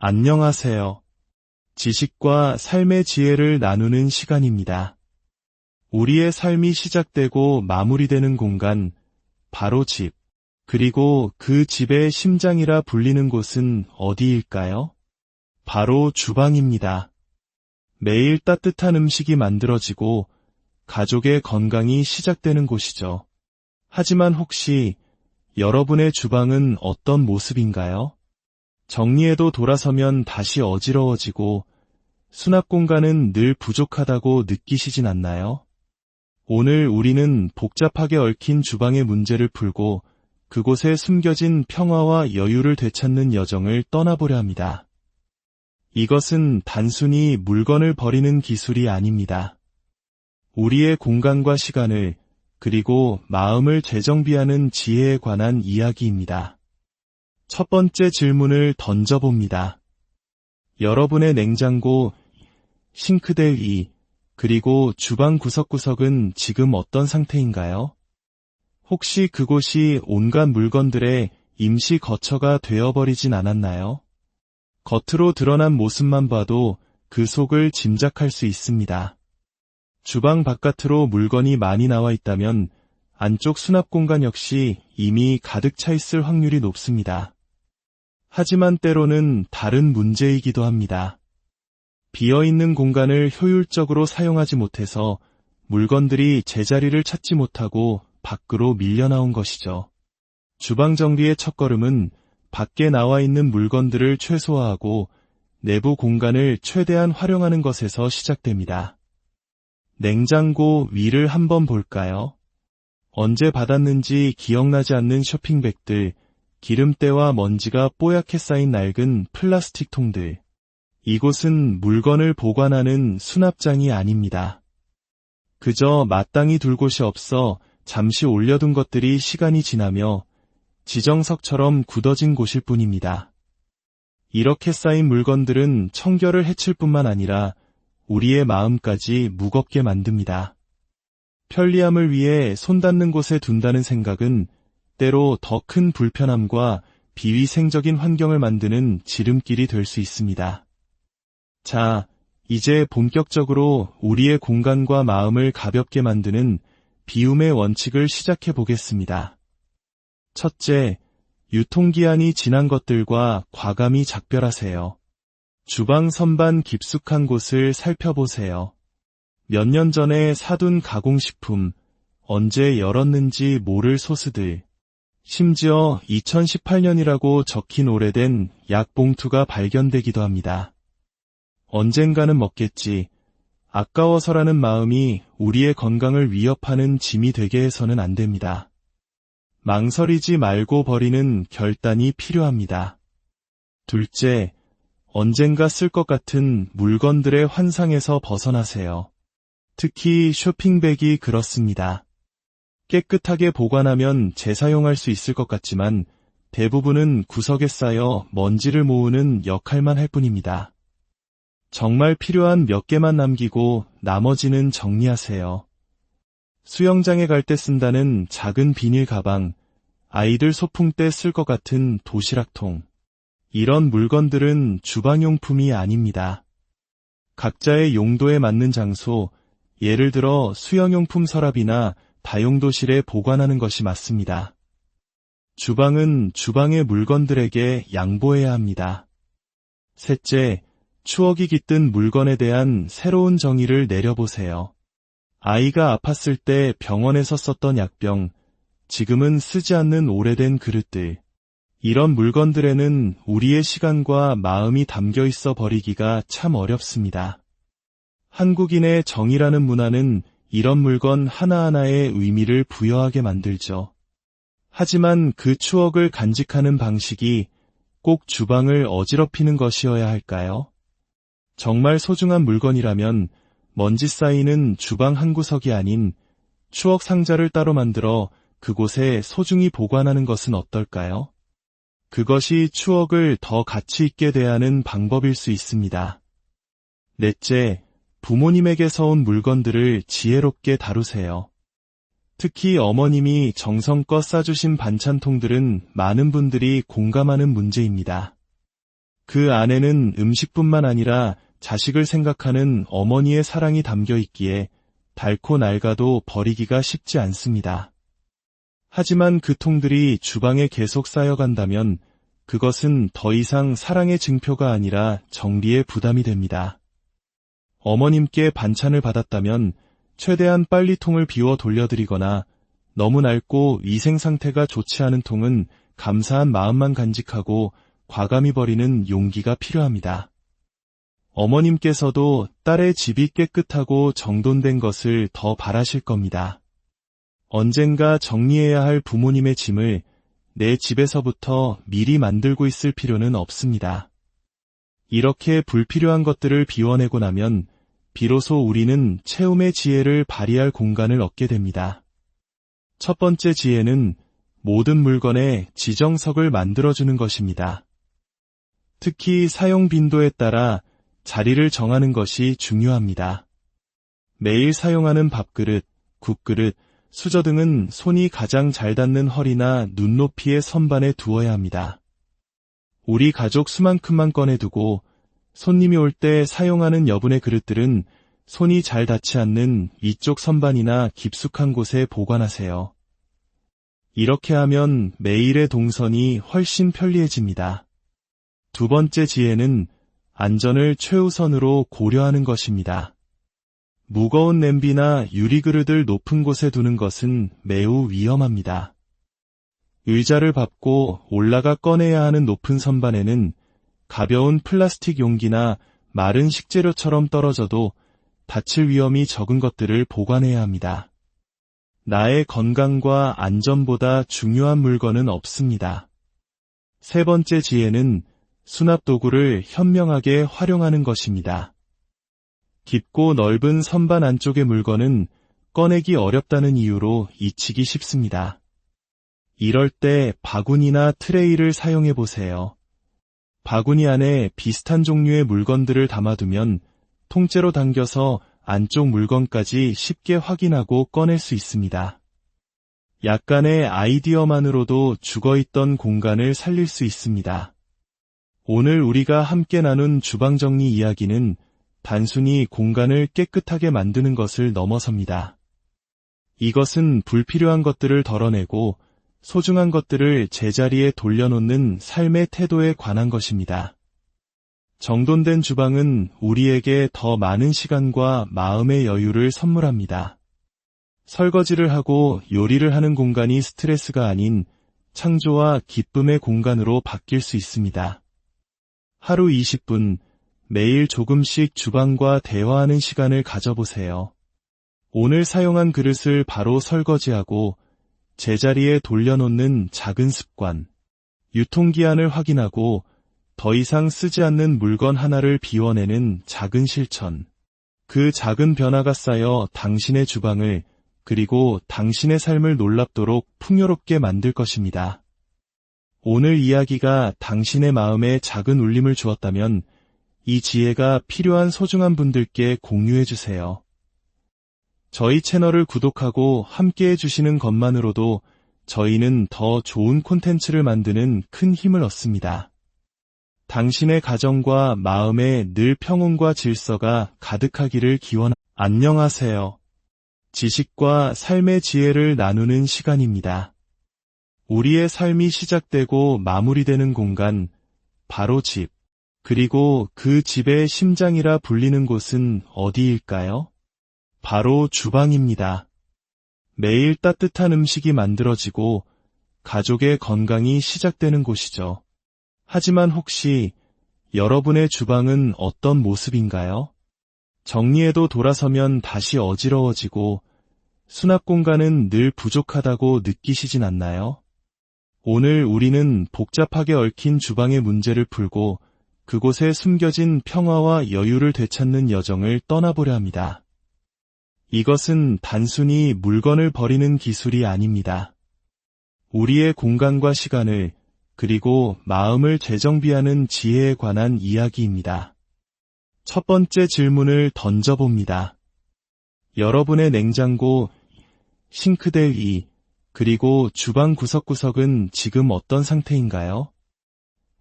안녕하세요. 지식과 삶의 지혜를 나누는 시간입니다. 우리의 삶이 시작되고 마무리되는 공간, 바로 집, 그리고 그 집의 심장이라 불리는 곳은 어디일까요? 바로 주방입니다. 매일 따뜻한 음식이 만들어지고 가족의 건강이 시작되는 곳이죠. 하지만 혹시 여러분의 주방은 어떤 모습인가요? 정리해도 돌아서면 다시 어지러워지고 수납 공간은 늘 부족하다고 느끼시진 않나요? 오늘 우리는 복잡하게 얽힌 주방의 문제를 풀고 그곳에 숨겨진 평화와 여유를 되찾는 여정을 떠나보려 합니다. 이것은 단순히 물건을 버리는 기술이 아닙니다. 우리의 공간과 시간을 그리고 마음을 재정비하는 지혜에 관한 이야기입니다. 첫 번째 질문을 던져봅니다. 여러분의 냉장고, 싱크대 위, 그리고 주방 구석구석은 지금 어떤 상태인가요? 혹시 그곳이 온갖 물건들의 임시 거처가 되어버리진 않았나요? 겉으로 드러난 모습만 봐도 그 속을 짐작할 수 있습니다. 주방 바깥으로 물건이 많이 나와 있다면 안쪽 수납 공간 역시 이미 가득 차 있을 확률이 높습니다. 하지만 때로는 다른 문제이기도 합니다. 비어있는 공간을 효율적으로 사용하지 못해서 물건들이 제자리를 찾지 못하고 밖으로 밀려나온 것이죠. 주방 정리의 첫걸음은 밖에 나와 있는 물건들을 최소화하고 내부 공간을 최대한 활용하는 것에서 시작됩니다. 냉장고 위를 한번 볼까요? 언제 받았는지 기억나지 않는 쇼핑백들, 기름때와 먼지가 뽀얗게 쌓인 낡은 플라스틱 통들. 이곳은 물건을 보관하는 수납장이 아닙니다. 그저 마땅히 둘 곳이 없어 잠시 올려둔 것들이 시간이 지나며 지정석처럼 굳어진 곳일 뿐입니다. 이렇게 쌓인 물건들은 청결을 해칠 뿐만 아니라 우리의 마음까지 무겁게 만듭니다. 편리함을 위해 손 닿는 곳에 둔다는 생각은 때로 더 큰 불편함과 비위생적인 환경을 만드는 지름길이 될 수 있습니다. 자, 이제 본격적으로 우리의 공간과 마음을 가볍게 만드는 비움의 원칙을 시작해 보겠습니다. 첫째, 유통기한이 지난 것들과 과감히 작별하세요. 주방 선반 깊숙한 곳을 살펴보세요. 몇 년 전에 사둔 가공식품, 언제 열었는지 모를 소스들, 심지어 2018년이라고 적힌 오래된 약 봉투가 발견되기도 합니다. 언젠가는 먹겠지, 아까워서라는 마음이 우리의 건강을 위협하는 짐이 되게 해서는 안 됩니다. 망설이지 말고 버리는 결단이 필요합니다. 둘째, 언젠가 쓸 것 같은 물건들의 환상에서 벗어나세요. 특히 쇼핑백이 그렇습니다. 깨끗하게 보관하면 재사용할 수 있을 것 같지만 대부분은 구석에 쌓여 먼지를 모으는 역할만 할 뿐입니다. 정말 필요한 몇 개만 남기고 나머지는 정리하세요. 수영장에 갈 때 쓴다는 작은 비닐 가방, 아이들 소풍 때 쓸 것 같은 도시락통. 이런 물건들은 주방용품이 아닙니다. 각자의 용도에 맞는 장소, 예를 들어 수영용품 서랍이나 다용도실에 보관하는 것이 맞습니다. 주방은 주방의 물건들에게 양보해야 합니다. 셋째, 추억이 깃든 물건에 대한 새로운 정의를 내려보세요. 아이가 아팠을 때 병원에서 썼던 약병, 지금은 쓰지 않는 오래된 그릇들. 이런 물건들에는 우리의 시간과 마음이 담겨 있어 버리기가 참 어렵습니다. 한국인의 정이라는 문화는 이런 물건 하나하나에 의미를 부여하게 만들죠. 하지만 그 추억을 간직하는 방식이 꼭 주방을 어지럽히는 것이어야 할까요? 정말 소중한 물건이라면 먼지 쌓이는 주방 한 구석이 아닌 추억 상자를 따로 만들어 그곳에 소중히 보관하는 것은 어떨까요? 그것이 추억을 더 가치 있게 대하는 방법일 수 있습니다. 넷째, 부모님에게서 온 물건들을 지혜롭게 다루세요. 특히 어머님이 정성껏 싸주신 반찬통들은 많은 분들이 공감하는 문제입니다. 그 안에는 음식뿐만 아니라 자식을 생각하는 어머니의 사랑이 담겨 있기에 닳고 낡아도 버리기가 쉽지 않습니다. 하지만 그 통들이 주방에 계속 쌓여간다면 그것은 더 이상 사랑의 증표가 아니라 정리의 부담이 됩니다. 어머님께 반찬을 받았다면 최대한 빨리 통을 비워 돌려드리거나 너무 낡고 위생 상태가 좋지 않은 통은 감사한 마음만 간직하고 과감히 버리는 용기가 필요합니다. 어머님께서도 딸의 집이 깨끗하고 정돈된 것을 더 바라실 겁니다. 언젠가 정리해야 할 부모님의 짐을 내 집에서부터 미리 만들고 있을 필요는 없습니다. 이렇게 불필요한 것들을 비워내고 나면 비로소 우리는 채움의 지혜를 발휘할 공간을 얻게 됩니다. 첫 번째 지혜는 모든 물건에 지정석을 만들어주는 것입니다. 특히 사용 빈도에 따라 자리를 정하는 것이 중요합니다. 매일 사용하는 밥그릇, 국그릇, 수저 등은 손이 가장 잘 닿는 허리나 눈높이의 선반에 두어야 합니다. 우리 가족 수만큼만 꺼내두고 손님이 올 때 사용하는 여분의 그릇들은 손이 잘 닿지 않는 위쪽 선반이나 깊숙한 곳에 보관하세요. 이렇게 하면 매일의 동선이 훨씬 편리해집니다. 두 번째 지혜는 안전을 최우선으로 고려하는 것입니다. 무거운 냄비나 유리그릇을 높은 곳에 두는 것은 매우 위험합니다. 의자를 밟고 올라가 꺼내야 하는 높은 선반에는 가벼운 플라스틱 용기나 마른 식재료처럼 떨어져도 다칠 위험이 적은 것들을 보관해야 합니다. 나의 건강과 안전보다 중요한 물건은 없습니다. 세 번째 지혜는 수납 도구를 현명하게 활용하는 것입니다. 깊고 넓은 선반 안쪽의 물건은 꺼내기 어렵다는 이유로 잊히기 쉽습니다. 이럴 때 바구니나 트레이를 사용해 보세요. 바구니 안에 비슷한 종류의 물건들을 담아두면 통째로 당겨서 안쪽 물건까지 쉽게 확인하고 꺼낼 수 있습니다. 약간의 아이디어만으로도 죽어있던 공간을 살릴 수 있습니다. 오늘 우리가 함께 나눈 주방정리 이야기는 단순히 공간을 깨끗하게 만드는 것을 넘어섭니다. 이것은 불필요한 것들을 덜어내고 소중한 것들을 제자리에 돌려놓는 삶의 태도에 관한 것입니다. 정돈된 주방은 우리에게 더 많은 시간과 마음의 여유를 선물합니다. 설거지를 하고 요리를 하는 공간이 스트레스가 아닌 창조와 기쁨의 공간으로 바뀔 수 있습니다. 하루 20분, 매일 조금씩 주방과 대화하는 시간을 가져보세요. 오늘 사용한 그릇을 바로 설거지하고 제자리에 돌려놓는 작은 습관, 유통기한을 확인하고 더 이상 쓰지 않는 물건 하나를 비워내는 작은 실천, 그 작은 변화가 쌓여 당신의 주방을 그리고 당신의 삶을 놀랍도록 풍요롭게 만들 것입니다. 오늘 이야기가 당신의 마음에 작은 울림을 주었다면 이 지혜가 필요한 소중한 분들께 공유해 주세요. 저희 채널을 구독하고 함께 해주시는 것만으로도 저희는 더 좋은 콘텐츠를 만드는 큰 힘을 얻습니다. 당신의 가정과 마음에 늘 평온과 질서가 가득하기를 기원합니다. 안녕하세요. 지식과 삶의 지혜를 나누는 시간입니다. 우리의 삶이 시작되고 마무리되는 공간, 바로 집, 그리고 그 집의 심장이라 불리는 곳은 어디일까요? 바로 주방입니다. 매일 따뜻한 음식이 만들어지고 가족의 건강이 시작되는 곳이죠. 하지만 혹시 여러분의 주방은 어떤 모습인가요? 정리해도 돌아서면 다시 어지러워지고 수납 공간은 늘 부족하다고 느끼시진 않나요? 오늘 우리는 복잡하게 얽힌 주방의 문제를 풀고 그곳에 숨겨진 평화와 여유를 되찾는 여정을 떠나보려 합니다. 이것은 단순히 물건을 버리는 기술이 아닙니다. 우리의 공간과 시간을 그리고 마음을 재정비하는 지혜에 관한 이야기입니다. 첫 번째 질문을 던져봅니다. 여러분의 냉장고, 싱크대 위, 그리고 주방 구석구석은 지금 어떤 상태인가요?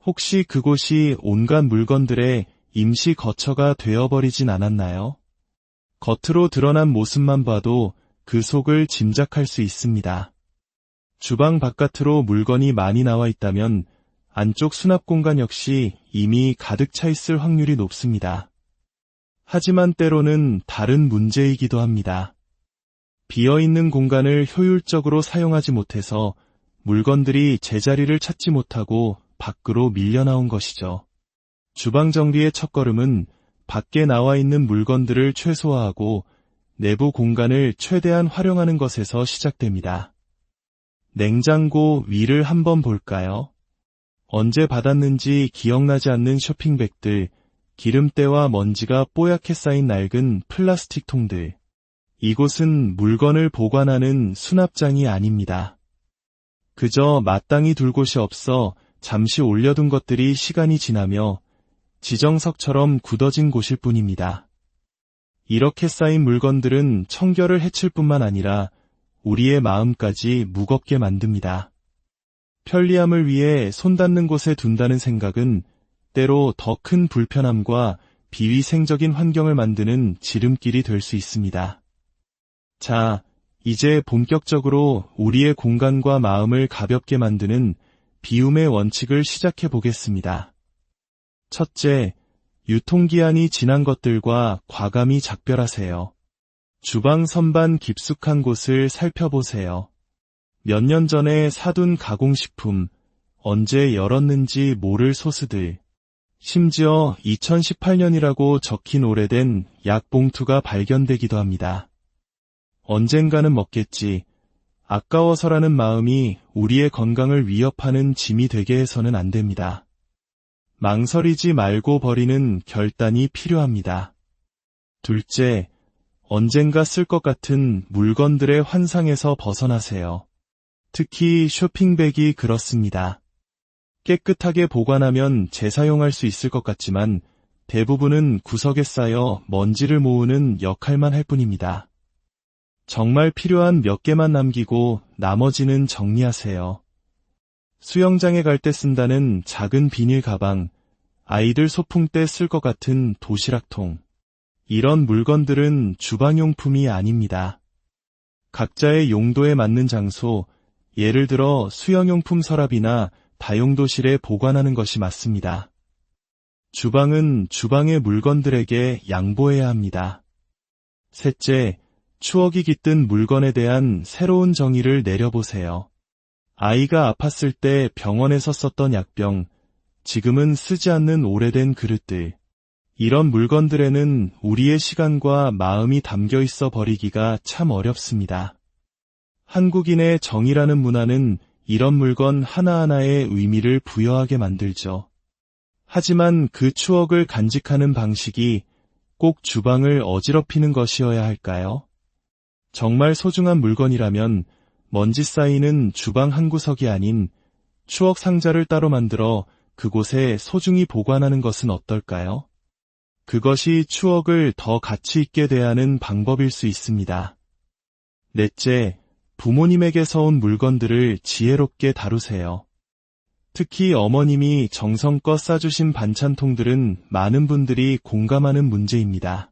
혹시 그곳이 온갖 물건들의 임시 거처가 되어버리진 않았나요? 겉으로 드러난 모습만 봐도 그 속을 짐작할 수 있습니다. 주방 바깥으로 물건이 많이 나와 있다면 안쪽 수납 공간 역시 이미 가득 차 있을 확률이 높습니다. 하지만 때로는 다른 문제이기도 합니다. 비어있는 공간을 효율적으로 사용하지 못해서 물건들이 제자리를 찾지 못하고 밖으로 밀려나온 것이죠. 주방 정리의 첫걸음은 밖에 나와 있는 물건들을 최소화하고 내부 공간을 최대한 활용하는 것에서 시작됩니다. 냉장고 위를 한번 볼까요? 언제 받았는지 기억나지 않는 쇼핑백들, 기름때와 먼지가 뽀얗게 쌓인 낡은 플라스틱 통들. 이곳은 물건을 보관하는 수납장이 아닙니다. 그저 마땅히 둘 곳이 없어 잠시 올려둔 것들이 시간이 지나며 지정석처럼 굳어진 곳일 뿐입니다. 이렇게 쌓인 물건들은 청결을 해칠 뿐만 아니라 우리의 마음까지 무겁게 만듭니다. 편리함을 위해 손 닿는 곳에 둔다는 생각은 때로 더 큰 불편함과 비위생적인 환경을 만드는 지름길이 될 수 있습니다. 자, 이제 본격적으로 우리의 공간과 마음을 가볍게 만드는 비움의 원칙을 시작해 보겠습니다. 첫째, 유통기한이 지난 것들과 과감히 작별하세요. 주방 선반 깊숙한 곳을 살펴보세요. 몇 년 전에 사둔 가공식품, 언제 열었는지 모를 소스들, 심지어 2018년이라고 적힌 오래된 약 봉투가 발견되기도 합니다. 언젠가는 먹겠지, 아까워서라는 마음이 우리의 건강을 위협하는 짐이 되게 해서는 안 됩니다. 망설이지 말고 버리는 결단이 필요합니다. 둘째, 언젠가 쓸 것 같은 물건들의 환상에서 벗어나세요. 특히 쇼핑백이 그렇습니다. 깨끗하게 보관하면 재사용할 수 있을 것 같지만 대부분은 구석에 쌓여 먼지를 모으는 역할만 할 뿐입니다. 정말 필요한 몇 개만 남기고 나머지는 정리하세요. 수영장에 갈 때 쓴다는 작은 비닐 가방, 아이들 소풍 때 쓸 것 같은 도시락통. 이런 물건들은 주방용품이 아닙니다. 각자의 용도에 맞는 장소, 예를 들어 수영용품 서랍이나 다용도실에 보관하는 것이 맞습니다. 주방은 주방의 물건들에게 양보해야 합니다. 셋째, 추억이 깃든 물건에 대한 새로운 정의를 내려보세요. 아이가 아팠을 때 병원에서 썼던 약병, 지금은 쓰지 않는 오래된 그릇들. 이런 물건들에는 우리의 시간과 마음이 담겨 있어 버리기가 참 어렵습니다. 한국인의 정이라는 문화는 이런 물건 하나하나에 의미를 부여하게 만들죠. 하지만 그 추억을 간직하는 방식이 꼭 주방을 어지럽히는 것이어야 할까요? 정말 소중한 물건이라면 먼지 쌓이는 주방 한 구석이 아닌 추억 상자를 따로 만들어 그곳에 소중히 보관하는 것은 어떨까요? 그것이 추억을 더 가치 있게 대하는 방법일 수 있습니다. 넷째, 부모님에게서 온 물건들을 지혜롭게 다루세요. 특히 어머님이 정성껏 싸주신 반찬통들은 많은 분들이 공감하는 문제입니다.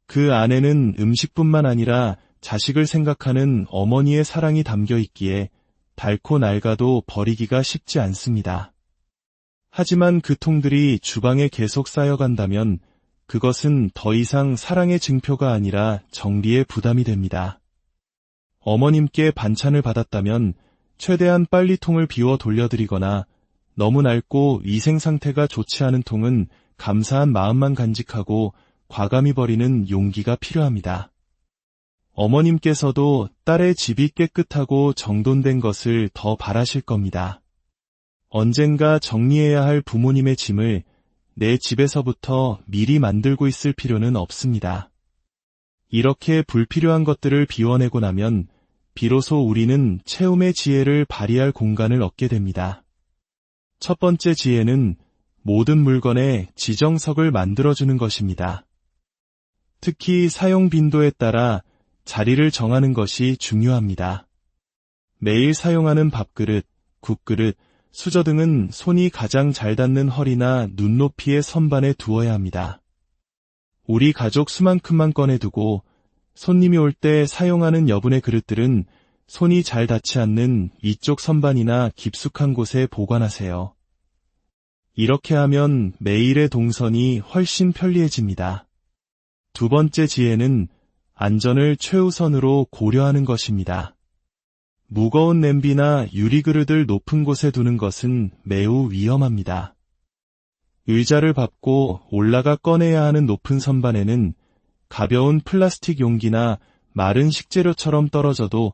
그 안에는 음식뿐만 아니라 자식을 생각하는 어머니의 사랑이 담겨 있기에 닳고 낡아도 버리기가 쉽지 않습니다. 하지만 그 통들이 주방에 계속 쌓여간다면 그것은 더 이상 사랑의 증표가 아니라 정리의 부담이 됩니다. 어머님께 반찬을 받았다면 최대한 빨리 통을 비워 돌려드리거나 너무 낡고 위생 상태가 좋지 않은 통은 감사한 마음만 간직하고 과감히 버리는 용기가 필요합니다. 어머님께서도 딸의 집이 깨끗하고 정돈된 것을 더 바라실 겁니다. 언젠가 정리해야 할 부모님의 짐을 내 집에서부터 미리 만들고 있을 필요는 없습니다. 이렇게 불필요한 것들을 비워내고 나면 비로소 우리는 채움의 지혜를 발휘할 공간을 얻게 됩니다. 첫 번째 지혜는 모든 물건에 지정석을 만들어주는 것입니다. 특히 사용 빈도에 따라 자리를 정하는 것이 중요합니다. 매일 사용하는 밥그릇, 국그릇, 수저 등은 손이 가장 잘 닿는 허리나 눈높이의 선반에 두어야 합니다. 우리 가족 수만큼만 꺼내두고 손님이 올 때 사용하는 여분의 그릇들은 손이 잘 닿지 않는 위쪽 선반이나 깊숙한 곳에 보관하세요. 이렇게 하면 매일의 동선이 훨씬 편리해집니다. 두 번째 지혜는 안전을 최우선으로 고려하는 것입니다. 무거운 냄비나 유리그릇을 높은 곳에 두는 것은 매우 위험합니다. 의자를 밟고 올라가 꺼내야 하는 높은 선반에는 가벼운 플라스틱 용기나 마른 식재료처럼 떨어져도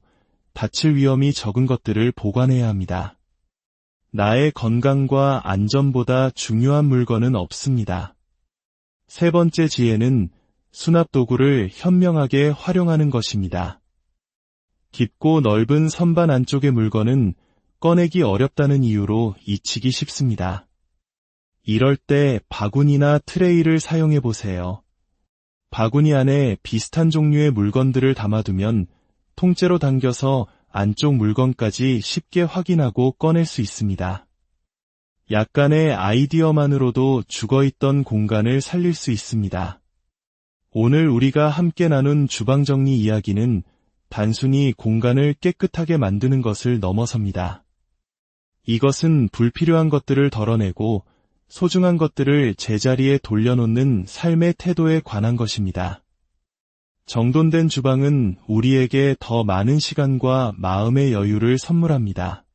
다칠 위험이 적은 것들을 보관해야 합니다. 나의 건강과 안전보다 중요한 물건은 없습니다. 세 번째 지혜는 수납 도구를 현명하게 활용하는 것입니다. 깊고 넓은 선반 안쪽의 물건은 꺼내기 어렵다는 이유로 잊히기 쉽습니다. 이럴 때 바구니나 트레이를 사용해 보세요. 바구니 안에 비슷한 종류의 물건들을 담아두면 통째로 당겨서 안쪽 물건까지 쉽게 확인하고 꺼낼 수 있습니다. 약간의 아이디어만으로도 죽어있던 공간을 살릴 수 있습니다. 오늘 우리가 함께 나눈 주방 정리 이야기는 단순히 공간을 깨끗하게 만드는 것을 넘어섭니다. 이것은 불필요한 것들을 덜어내고 소중한 것들을 제자리에 돌려놓는 삶의 태도에 관한 것입니다. 정돈된 주방은 우리에게 더 많은 시간과 마음의 여유를 선물합니다.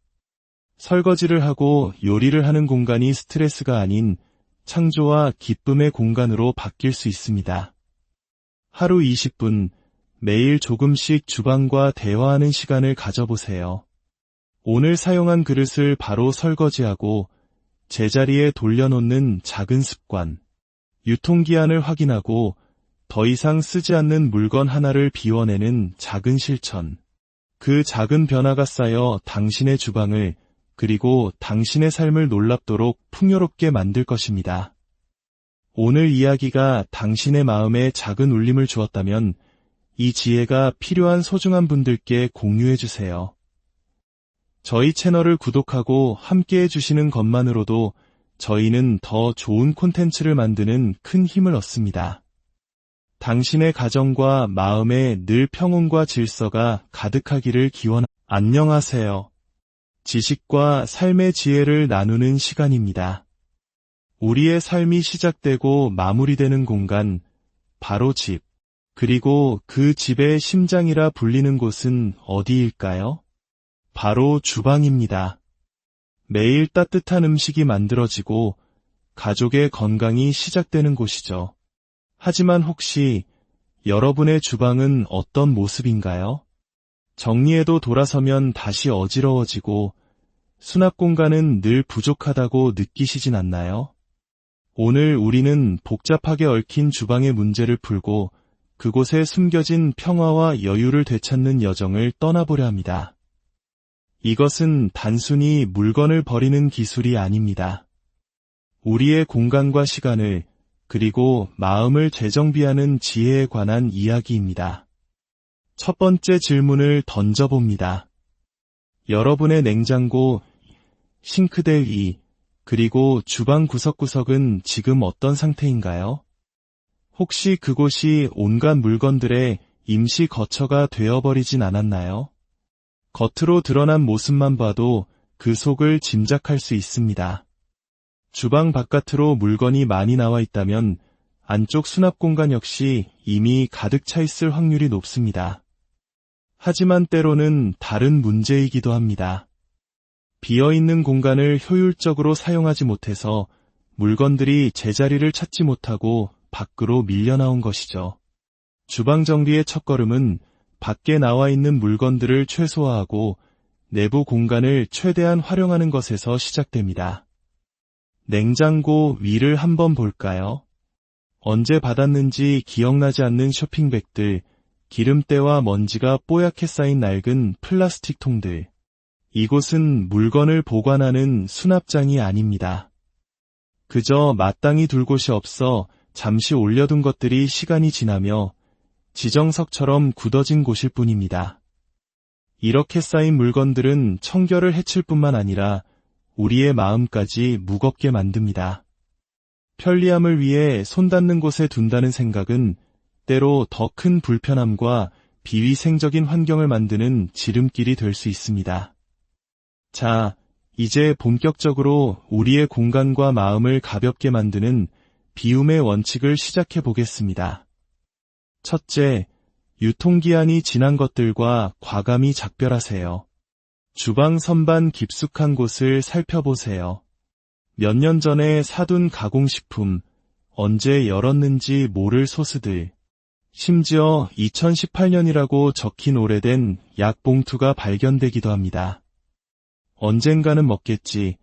설거지를 하고 요리를 하는 공간이 스트레스가 아닌 창조와 기쁨의 공간으로 바뀔 수 있습니다. 하루 20분, 매일 조금씩 주방과 대화하는 시간을 가져보세요. 오늘 사용한 그릇을 바로 설거지하고 제자리에 돌려놓는 작은 습관, 유통기한을 확인하고 더 이상 쓰지 않는 물건 하나를 비워내는 작은 실천. 그 작은 변화가 쌓여 당신의 주방을 그리고 당신의 삶을 놀랍도록 풍요롭게 만들 것입니다. 오늘 이야기가 당신의 마음에 작은 울림을 주었다면 이 지혜가 필요한 소중한 분들께 공유해 주세요. 저희 채널을 구독하고 함께해 주시는 것만으로도 저희는 더 좋은 콘텐츠를 만드는 큰 힘을 얻습니다. 당신의 가정과 마음에 늘 평온과 질서가 가득하기를 기원합니다. 안녕하세요. 지식과 삶의 지혜를 나누는 시간입니다. 우리의 삶이 시작되고 마무리되는 공간, 바로 집, 그리고 그 집의 심장이라 불리는 곳은 어디일까요? 바로 주방입니다. 매일 따뜻한 음식이 만들어지고 가족의 건강이 시작되는 곳이죠. 하지만 혹시 여러분의 주방은 어떤 모습인가요? 정리해도 돌아서면 다시 어지러워지고 수납 공간은 늘 부족하다고 느끼시진 않나요? 오늘 우리는 복잡하게 얽힌 주방의 문제를 풀고 그곳에 숨겨진 평화와 여유를 되찾는 여정을 떠나보려 합니다. 이것은 단순히 물건을 버리는 기술이 아닙니다. 우리의 공간과 시간을 그리고 마음을 재정비하는 지혜에 관한 이야기입니다. 첫 번째 질문을 던져봅니다. 여러분의 냉장고, 싱크대 위, 그리고 주방 구석구석은 지금 어떤 상태인가요? 혹시 그곳이 온갖 물건들의 임시 거처가 되어버리진 않았나요? 겉으로 드러난 모습만 봐도 그 속을 짐작할 수 있습니다. 주방 바깥으로 물건이 많이 나와 있다면 안쪽 수납 공간 역시 이미 가득 차 있을 확률이 높습니다. 하지만 때로는 다른 문제이기도 합니다. 비어있는 공간을 효율적으로 사용하지 못해서 물건들이 제자리를 찾지 못하고 밖으로 밀려나온 것이죠. 주방 정리의 첫걸음은 밖에 나와 있는 물건들을 최소화하고 내부 공간을 최대한 활용하는 것에서 시작됩니다. 냉장고 위를 한번 볼까요? 언제 받았는지 기억나지 않는 쇼핑백들, 기름때와 먼지가 뽀얗게 쌓인 낡은 플라스틱 통들. 이곳은 물건을 보관하는 수납장이 아닙니다. 그저 마땅히 둘 곳이 없어 잠시 올려둔 것들이 시간이 지나며 지정석처럼 굳어진 곳일 뿐입니다. 이렇게 쌓인 물건들은 청결을 해칠 뿐만 아니라 우리의 마음까지 무겁게 만듭니다. 편리함을 위해 손 닿는 곳에 둔다는 생각은 때로 더 큰 불편함과 비위생적인 환경을 만드는 지름길이 될 수 있습니다. 자, 이제 본격적으로 우리의 공간과 마음을 가볍게 만드는 비움의 원칙을 시작해 보겠습니다. 첫째, 유통기한이 지난 것들과 과감히 작별하세요. 주방 선반 깊숙한 곳을 살펴보세요. 몇 년 전에 사둔 가공식품, 언제 열었는지 모를 소스들, 심지어 2018년이라고 적힌 오래된 약 봉투가 발견되기도 합니다. 언젠가는 먹겠지,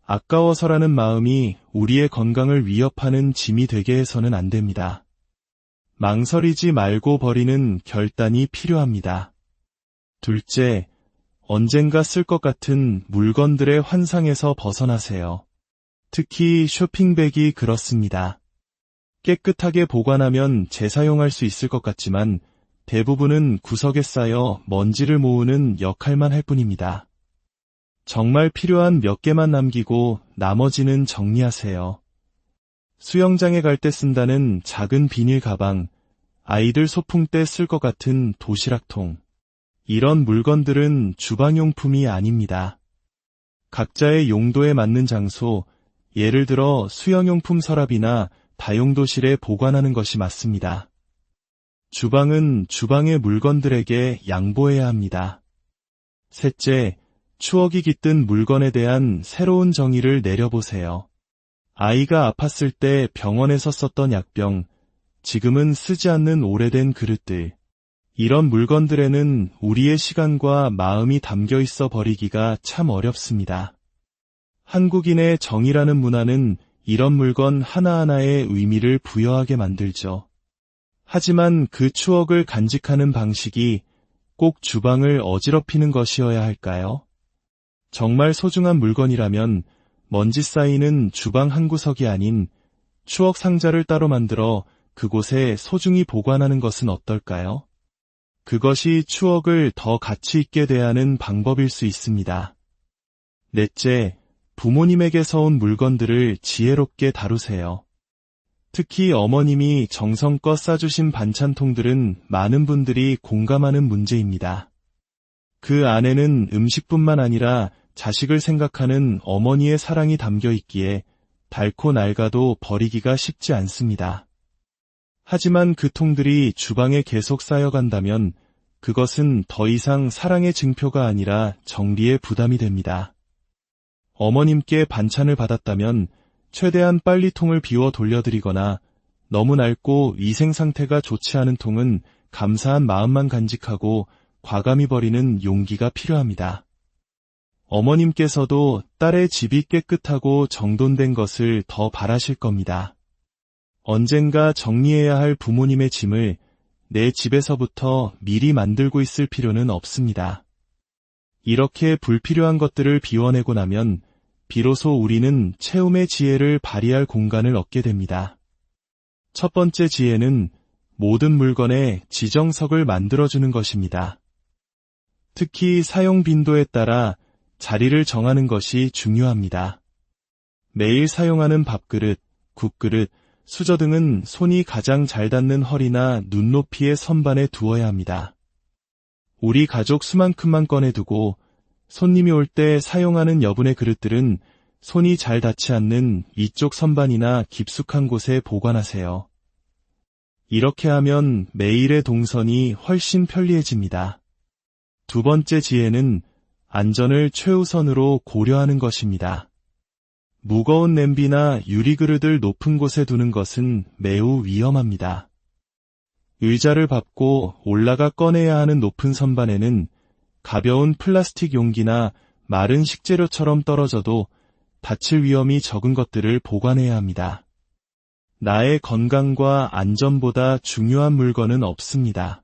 아까워서라는 마음이 우리의 건강을 위협하는 짐이 되게 해서는 안 됩니다. 망설이지 말고 버리는 결단이 필요합니다. 둘째, 언젠가 쓸 것 같은 물건들의 환상에서 벗어나세요. 특히 쇼핑백이 그렇습니다. 깨끗하게 보관하면 재사용할 수 있을 것 같지만 대부분은 구석에 쌓여 먼지를 모으는 역할만 할 뿐입니다. 정말 필요한 몇 개만 남기고 나머지는 정리하세요. 수영장에 갈 때 쓴다는 작은 비닐 가방, 아이들 소풍 때 쓸 것 같은 도시락통. 이런 물건들은 주방용품이 아닙니다. 각자의 용도에 맞는 장소, 예를 들어 수영용품 서랍이나 다용도실에 보관하는 것이 맞습니다. 주방은 주방의 물건들에게 양보해야 합니다. 셋째, 추억이 깃든 물건에 대한 새로운 정의를 내려보세요. 아이가 아팠을 때 병원에서 썼던 약병, 지금은 쓰지 않는 오래된 그릇들, 이런 물건들에는 우리의 시간과 마음이 담겨 있어 버리기가 참 어렵습니다. 한국인의 정이라는 문화는 이런 물건 하나하나에 의미를 부여하게 만들죠. 하지만 그 추억을 간직하는 방식이 꼭 주방을 어지럽히는 것이어야 할까요? 정말 소중한 물건이라면 먼지 쌓이는 주방 한 구석이 아닌 추억 상자를 따로 만들어 그곳에 소중히 보관하는 것은 어떨까요? 그것이 추억을 더 가치 있게 대하는 방법일 수 있습니다. 넷째, 부모님에게서 온 물건들을 지혜롭게 다루세요. 특히 어머님이 정성껏 싸주신 반찬통들은 많은 분들이 공감하는 문제입니다. 그 안에는 음식뿐만 아니라 자식을 생각하는 어머니의 사랑이 담겨 있기에 닳고 낡아도 버리기가 쉽지 않습니다. 하지만 그 통들이 주방에 계속 쌓여간다면 그것은 더 이상 사랑의 증표가 아니라 정리의 부담이 됩니다. 어머님께 반찬을 받았다면 최대한 빨리 통을 비워 돌려드리거나 너무 낡고 위생 상태가 좋지 않은 통은 감사한 마음만 간직하고 과감히 버리는 용기가 필요합니다. 어머님께서도 딸의 집이 깨끗하고 정돈된 것을 더 바라실 겁니다. 언젠가 정리해야 할 부모님의 짐을 내 집에서부터 미리 만들고 있을 필요는 없습니다. 이렇게 불필요한 것들을 비워내고 나면 비로소 우리는 채움의 지혜를 발휘할 공간을 얻게 됩니다. 첫 번째 지혜는 모든 물건에 지정석을 만들어주는 것입니다. 특히 사용 빈도에 따라 자리를 정하는 것이 중요합니다. 매일 사용하는 밥그릇, 국그릇, 수저 등은 손이 가장 잘 닿는 허리나 눈높이의 선반에 두어야 합니다. 우리 가족 수만큼만 꺼내두고 손님이 올 때 사용하는 여분의 그릇들은 손이 잘 닿지 않는 위쪽 선반이나 깊숙한 곳에 보관하세요. 이렇게 하면 매일의 동선이 훨씬 편리해집니다. 두 번째 지혜는 안전을 최우선으로 고려하는 것입니다. 무거운 냄비나 유리그릇을 높은 곳에 두는 것은 매우 위험합니다. 의자를 밟고 올라가 꺼내야 하는 높은 선반에는 가벼운 플라스틱 용기나 마른 식재료처럼 떨어져도 다칠 위험이 적은 것들을 보관해야 합니다. 나의 건강과 안전보다 중요한 물건은 없습니다.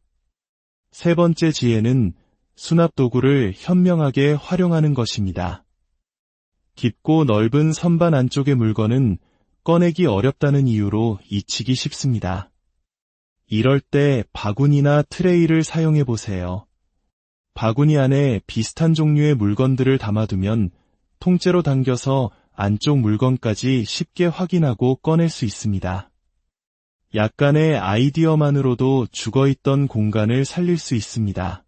세 번째 지혜는 수납 도구를 현명하게 활용하는 것입니다. 깊고 넓은 선반 안쪽의 물건은 꺼내기 어렵다는 이유로 잊히기 쉽습니다. 이럴 때 바구니나 트레이를 사용해 보세요. 바구니 안에 비슷한 종류의 물건들을 담아두면 통째로 당겨서 안쪽 물건까지 쉽게 확인하고 꺼낼 수 있습니다. 약간의 아이디어만으로도 죽어있던 공간을 살릴 수 있습니다.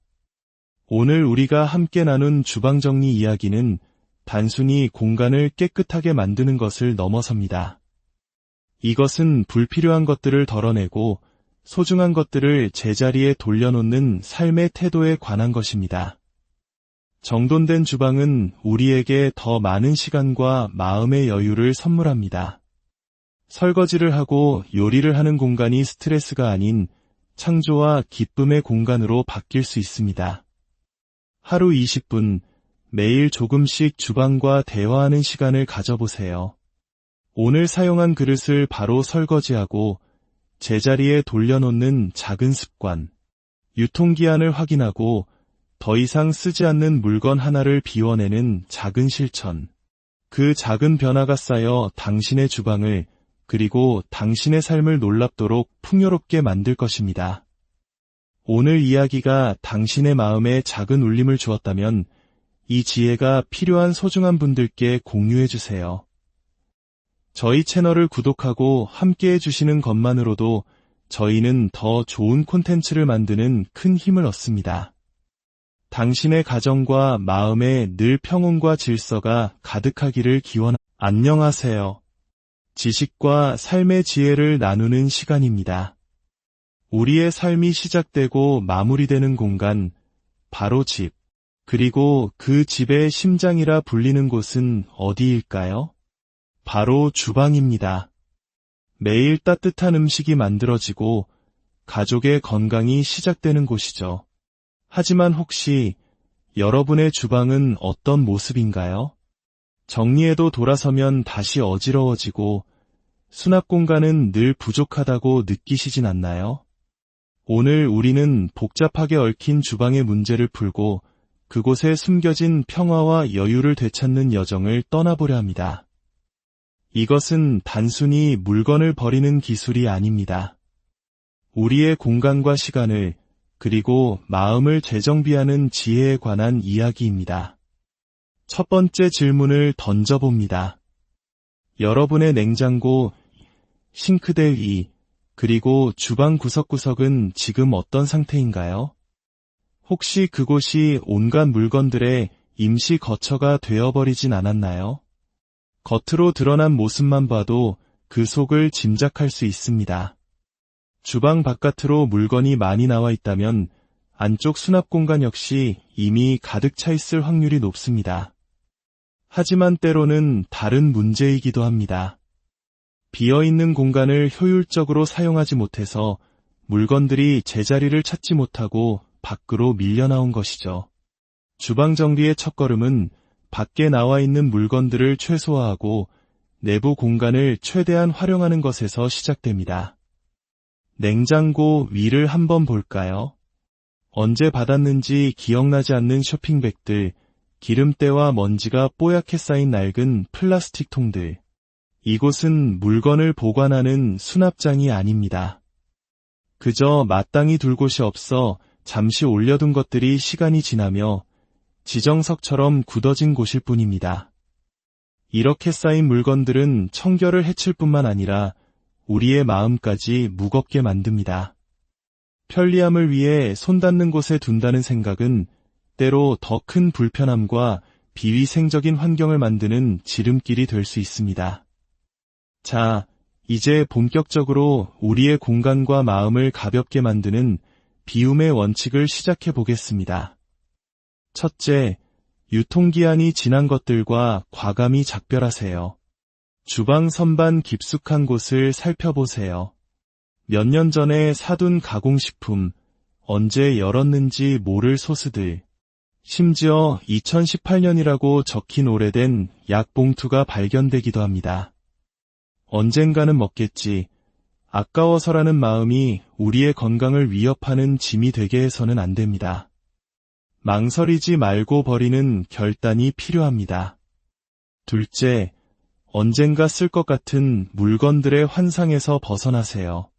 오늘 우리가 함께 나눈 주방 정리 이야기는 단순히 공간을 깨끗하게 만드는 것을 넘어섭니다. 이것은 불필요한 것들을 덜어내고 소중한 것들을 제자리에 돌려놓는 삶의 태도에 관한 것입니다. 정돈된 주방은 우리에게 더 많은 시간과 마음의 여유를 선물합니다. 설거지를 하고 요리를 하는 공간이 스트레스가 아닌 창조와 기쁨의 공간으로 바뀔 수 있습니다. 하루 20분, 매일 조금씩 주방과 대화하는 시간을 가져보세요. 오늘 사용한 그릇을 바로 설거지하고 제자리에 돌려놓는 작은 습관, 유통기한을 확인하고 더 이상 쓰지 않는 물건 하나를 비워내는 작은 실천, 그 작은 변화가 쌓여 당신의 주방을 그리고 당신의 삶을 놀랍도록 풍요롭게 만들 것입니다. 오늘 이야기가 당신의 마음에 작은 울림을 주었다면 이 지혜가 필요한 소중한 분들께 공유해주세요. 저희 채널을 구독하고 함께해 주시는 것만으로도 저희는 더 좋은 콘텐츠를 만드는 큰 힘을 얻습니다. 당신의 가정과 마음에 늘 평온과 질서가 가득하기를 기원합니다. 안녕하세요. 지식과 삶의 지혜를 나누는 시간입니다. 우리의 삶이 시작되고 마무리되는 공간, 바로 집, 그리고 그 집의 심장이라 불리는 곳은 어디일까요? 바로 주방입니다. 매일 따뜻한 음식이 만들어지고 가족의 건강이 시작되는 곳이죠. 하지만 혹시 여러분의 주방은 어떤 모습인가요? 정리해도 돌아서면 다시 어지러워지고 수납 공간은 늘 부족하다고 느끼시진 않나요? 오늘 우리는 복잡하게 얽힌 주방의 문제를 풀고 그곳에 숨겨진 평화와 여유를 되찾는 여정을 떠나보려 합니다. 이것은 단순히 물건을 버리는 기술이 아닙니다. 우리의 공간과 시간을 그리고 마음을 재정비하는 지혜에 관한 이야기입니다. 첫 번째 질문을 던져봅니다. 여러분의 냉장고, 싱크대 위, 그리고 주방 구석구석은 지금 어떤 상태인가요? 혹시 그곳이 온갖 물건들의 임시 거처가 되어버리진 않았나요? 겉으로 드러난 모습만 봐도 그 속을 짐작할 수 있습니다. 주방 바깥으로 물건이 많이 나와 있다면 안쪽 수납 공간 역시 이미 가득 차 있을 확률이 높습니다. 하지만 때로는 다른 문제이기도 합니다. 비어있는 공간을 효율적으로 사용하지 못해서 물건들이 제자리를 찾지 못하고 밖으로 밀려나온 것이죠. 주방 정리의 첫걸음은 밖에 나와 있는 물건들을 최소화하고 내부 공간을 최대한 활용하는 것에서 시작됩니다. 냉장고 위를 한번 볼까요? 언제 받았는지 기억나지 않는 쇼핑백들, 기름때와 먼지가 뽀얗게 쌓인 낡은 플라스틱 통들. 이곳은 물건을 보관하는 수납장이 아닙니다. 그저 마땅히 둘 곳이 없어 잠시 올려둔 것들이 시간이 지나며 지정석처럼 굳어진 곳일 뿐입니다. 이렇게 쌓인 물건들은 청결을 해칠 뿐만 아니라 우리의 마음까지 무겁게 만듭니다. 편리함을 위해 손 닿는 곳에 둔다는 생각은 때로 더 큰 불편함과 비위생적인 환경을 만드는 지름길이 될 수 있습니다. 자, 이제 본격적으로 우리의 공간과 마음을 가볍게 만드는 비움의 원칙을 시작해 보겠습니다. 첫째, 유통기한이 지난 것들과 과감히 작별하세요. 주방 선반 깊숙한 곳을 살펴보세요. 몇 년 전에 사둔 가공식품, 언제 열었는지 모를 소스들, 심지어 2018년이라고 적힌 오래된 약 봉투가 발견되기도 합니다. 언젠가는 먹겠지, 아까워서라는 마음이 우리의 건강을 위협하는 짐이 되게 해서는 안 됩니다. 망설이지 말고 버리는 결단이 필요합니다. 둘째, 언젠가 쓸 것 같은 물건들의 환상에서 벗어나세요.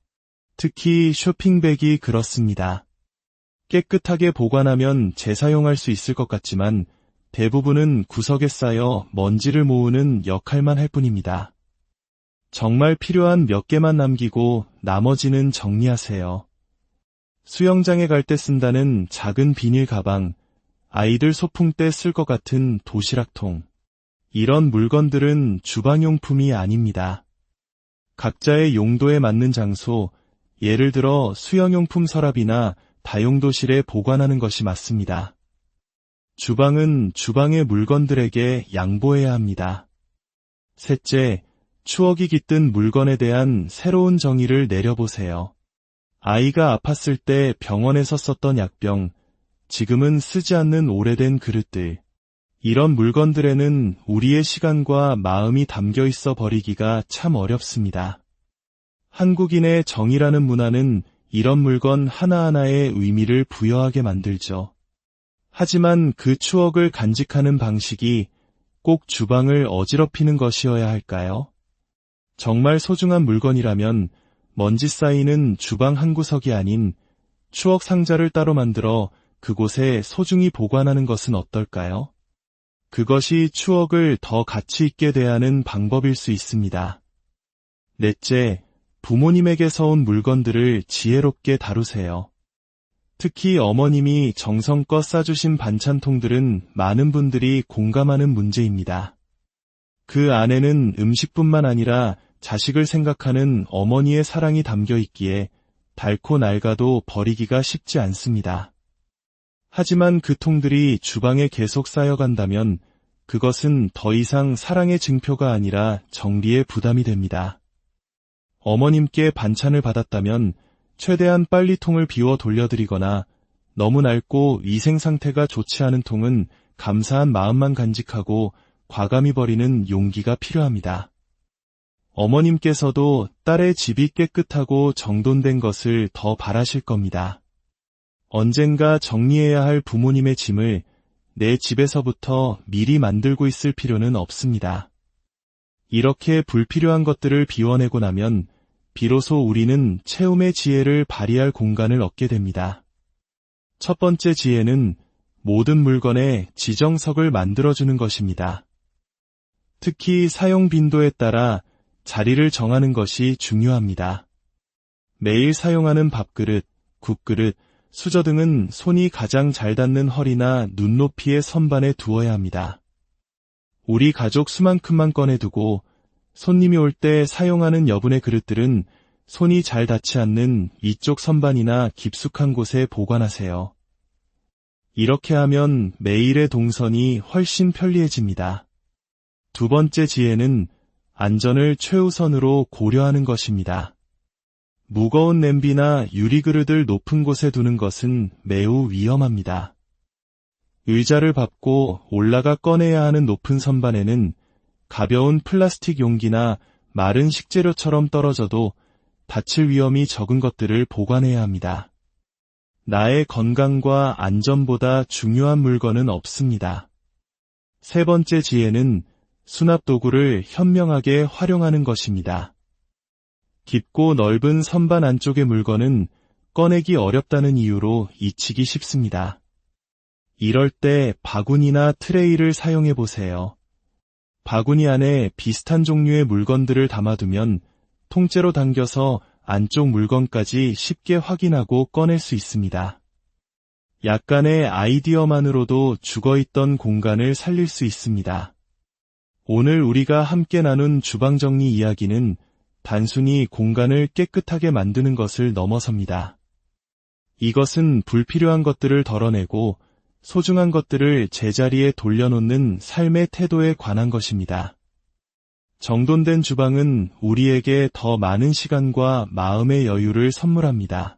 특히 쇼핑백이 그렇습니다. 깨끗하게 보관하면 재사용할 수 있을 것 같지만 대부분은 구석에 쌓여 먼지를 모으는 역할만 할 뿐입니다. 정말 필요한 몇 개만 남기고 나머지는 정리하세요. 수영장에 갈 때 쓴다는 작은 비닐 가방, 아이들 소풍 때 쓸 것 같은 도시락통. 이런 물건들은 주방용품이 아닙니다. 각자의 용도에 맞는 장소, 예를 들어 수영용품 서랍이나 다용도실에 보관하는 것이 맞습니다. 주방은 주방의 물건들에게 양보해야 합니다. 셋째, 추억이 깃든 물건에 대한 새로운 정의를 내려보세요. 아이가 아팠을 때 병원에서 썼던 약병, 지금은 쓰지 않는 오래된 그릇들. 이런 물건들에는 우리의 시간과 마음이 담겨 있어 버리기가 참 어렵습니다. 한국인의 정이라는 문화는 이런 물건 하나하나에 의미를 부여하게 만들죠. 하지만 그 추억을 간직하는 방식이 꼭 주방을 어지럽히는 것이어야 할까요? 정말 소중한 물건이라면 먼지 쌓이는 주방 한 구석이 아닌 추억 상자를 따로 만들어 그곳에 소중히 보관하는 것은 어떨까요? 그것이 추억을 더 가치 있게 대하는 방법일 수 있습니다. 넷째, 부모님에게서 온 물건들을 지혜롭게 다루세요. 특히 어머님이 정성껏 싸주신 반찬통들은 많은 분들이 공감하는 문제입니다. 그 안에는 음식뿐만 아니라 자식을 생각하는 어머니의 사랑이 담겨 있기에 닳고 낡아도 버리기가 쉽지 않습니다. 하지만 그 통들이 주방에 계속 쌓여간다면 그것은 더 이상 사랑의 증표가 아니라 정리의 부담이 됩니다. 어머님께 반찬을 받았다면 최대한 빨리 통을 비워 돌려드리거나 너무 낡고 위생 상태가 좋지 않은 통은 감사한 마음만 간직하고 과감히 버리는 용기가 필요합니다. 어머님께서도 딸의 집이 깨끗하고 정돈된 것을 더 바라실 겁니다. 언젠가 정리해야 할 부모님의 짐을 내 집에서부터 미리 만들고 있을 필요는 없습니다. 이렇게 불필요한 것들을 비워내고 나면 비로소 우리는 채움의 지혜를 발휘할 공간을 얻게 됩니다. 첫 번째 지혜는 모든 물건에 지정석을 만들어주는 것입니다. 특히 사용 빈도에 따라 자리를 정하는 것이 중요합니다. 매일 사용하는 밥그릇, 국그릇, 수저 등은 손이 가장 잘 닿는 허리나 눈높이의 선반에 두어야 합니다. 우리 가족 수만큼만 꺼내두고 손님이 올 때 사용하는 여분의 그릇들은 손이 잘 닿지 않는 위쪽 선반이나 깊숙한 곳에 보관하세요. 이렇게 하면 매일의 동선이 훨씬 편리해집니다. 두 번째 지혜는 안전을 최우선으로 고려하는 것입니다. 무거운 냄비나 유리그릇을 높은 곳에 두는 것은 매우 위험합니다. 의자를 밟고 올라가 꺼내야 하는 높은 선반에는 가벼운 플라스틱 용기나 마른 식재료처럼 떨어져도 다칠 위험이 적은 것들을 보관해야 합니다. 나의 건강과 안전보다 중요한 물건은 없습니다. 세 번째 지혜는 수납 도구를 현명하게 활용하는 것입니다. 깊고 넓은 선반 안쪽의 물건은 꺼내기 어렵다는 이유로 잊히기 쉽습니다. 이럴 때 바구니나 트레이를 사용해 보세요. 바구니 안에 비슷한 종류의 물건들을 담아두면 통째로 당겨서 안쪽 물건까지 쉽게 확인하고 꺼낼 수 있습니다. 약간의 아이디어만으로도 죽어있던 공간을 살릴 수 있습니다. 오늘 우리가 함께 나눈 주방정리 이야기는 단순히 공간을 깨끗하게 만드는 것을 넘어섭니다. 이것은 불필요한 것들을 덜어내고 소중한 것들을 제자리에 돌려놓는 삶의 태도에 관한 것입니다. 정돈된 주방은 우리에게 더 많은 시간과 마음의 여유를 선물합니다.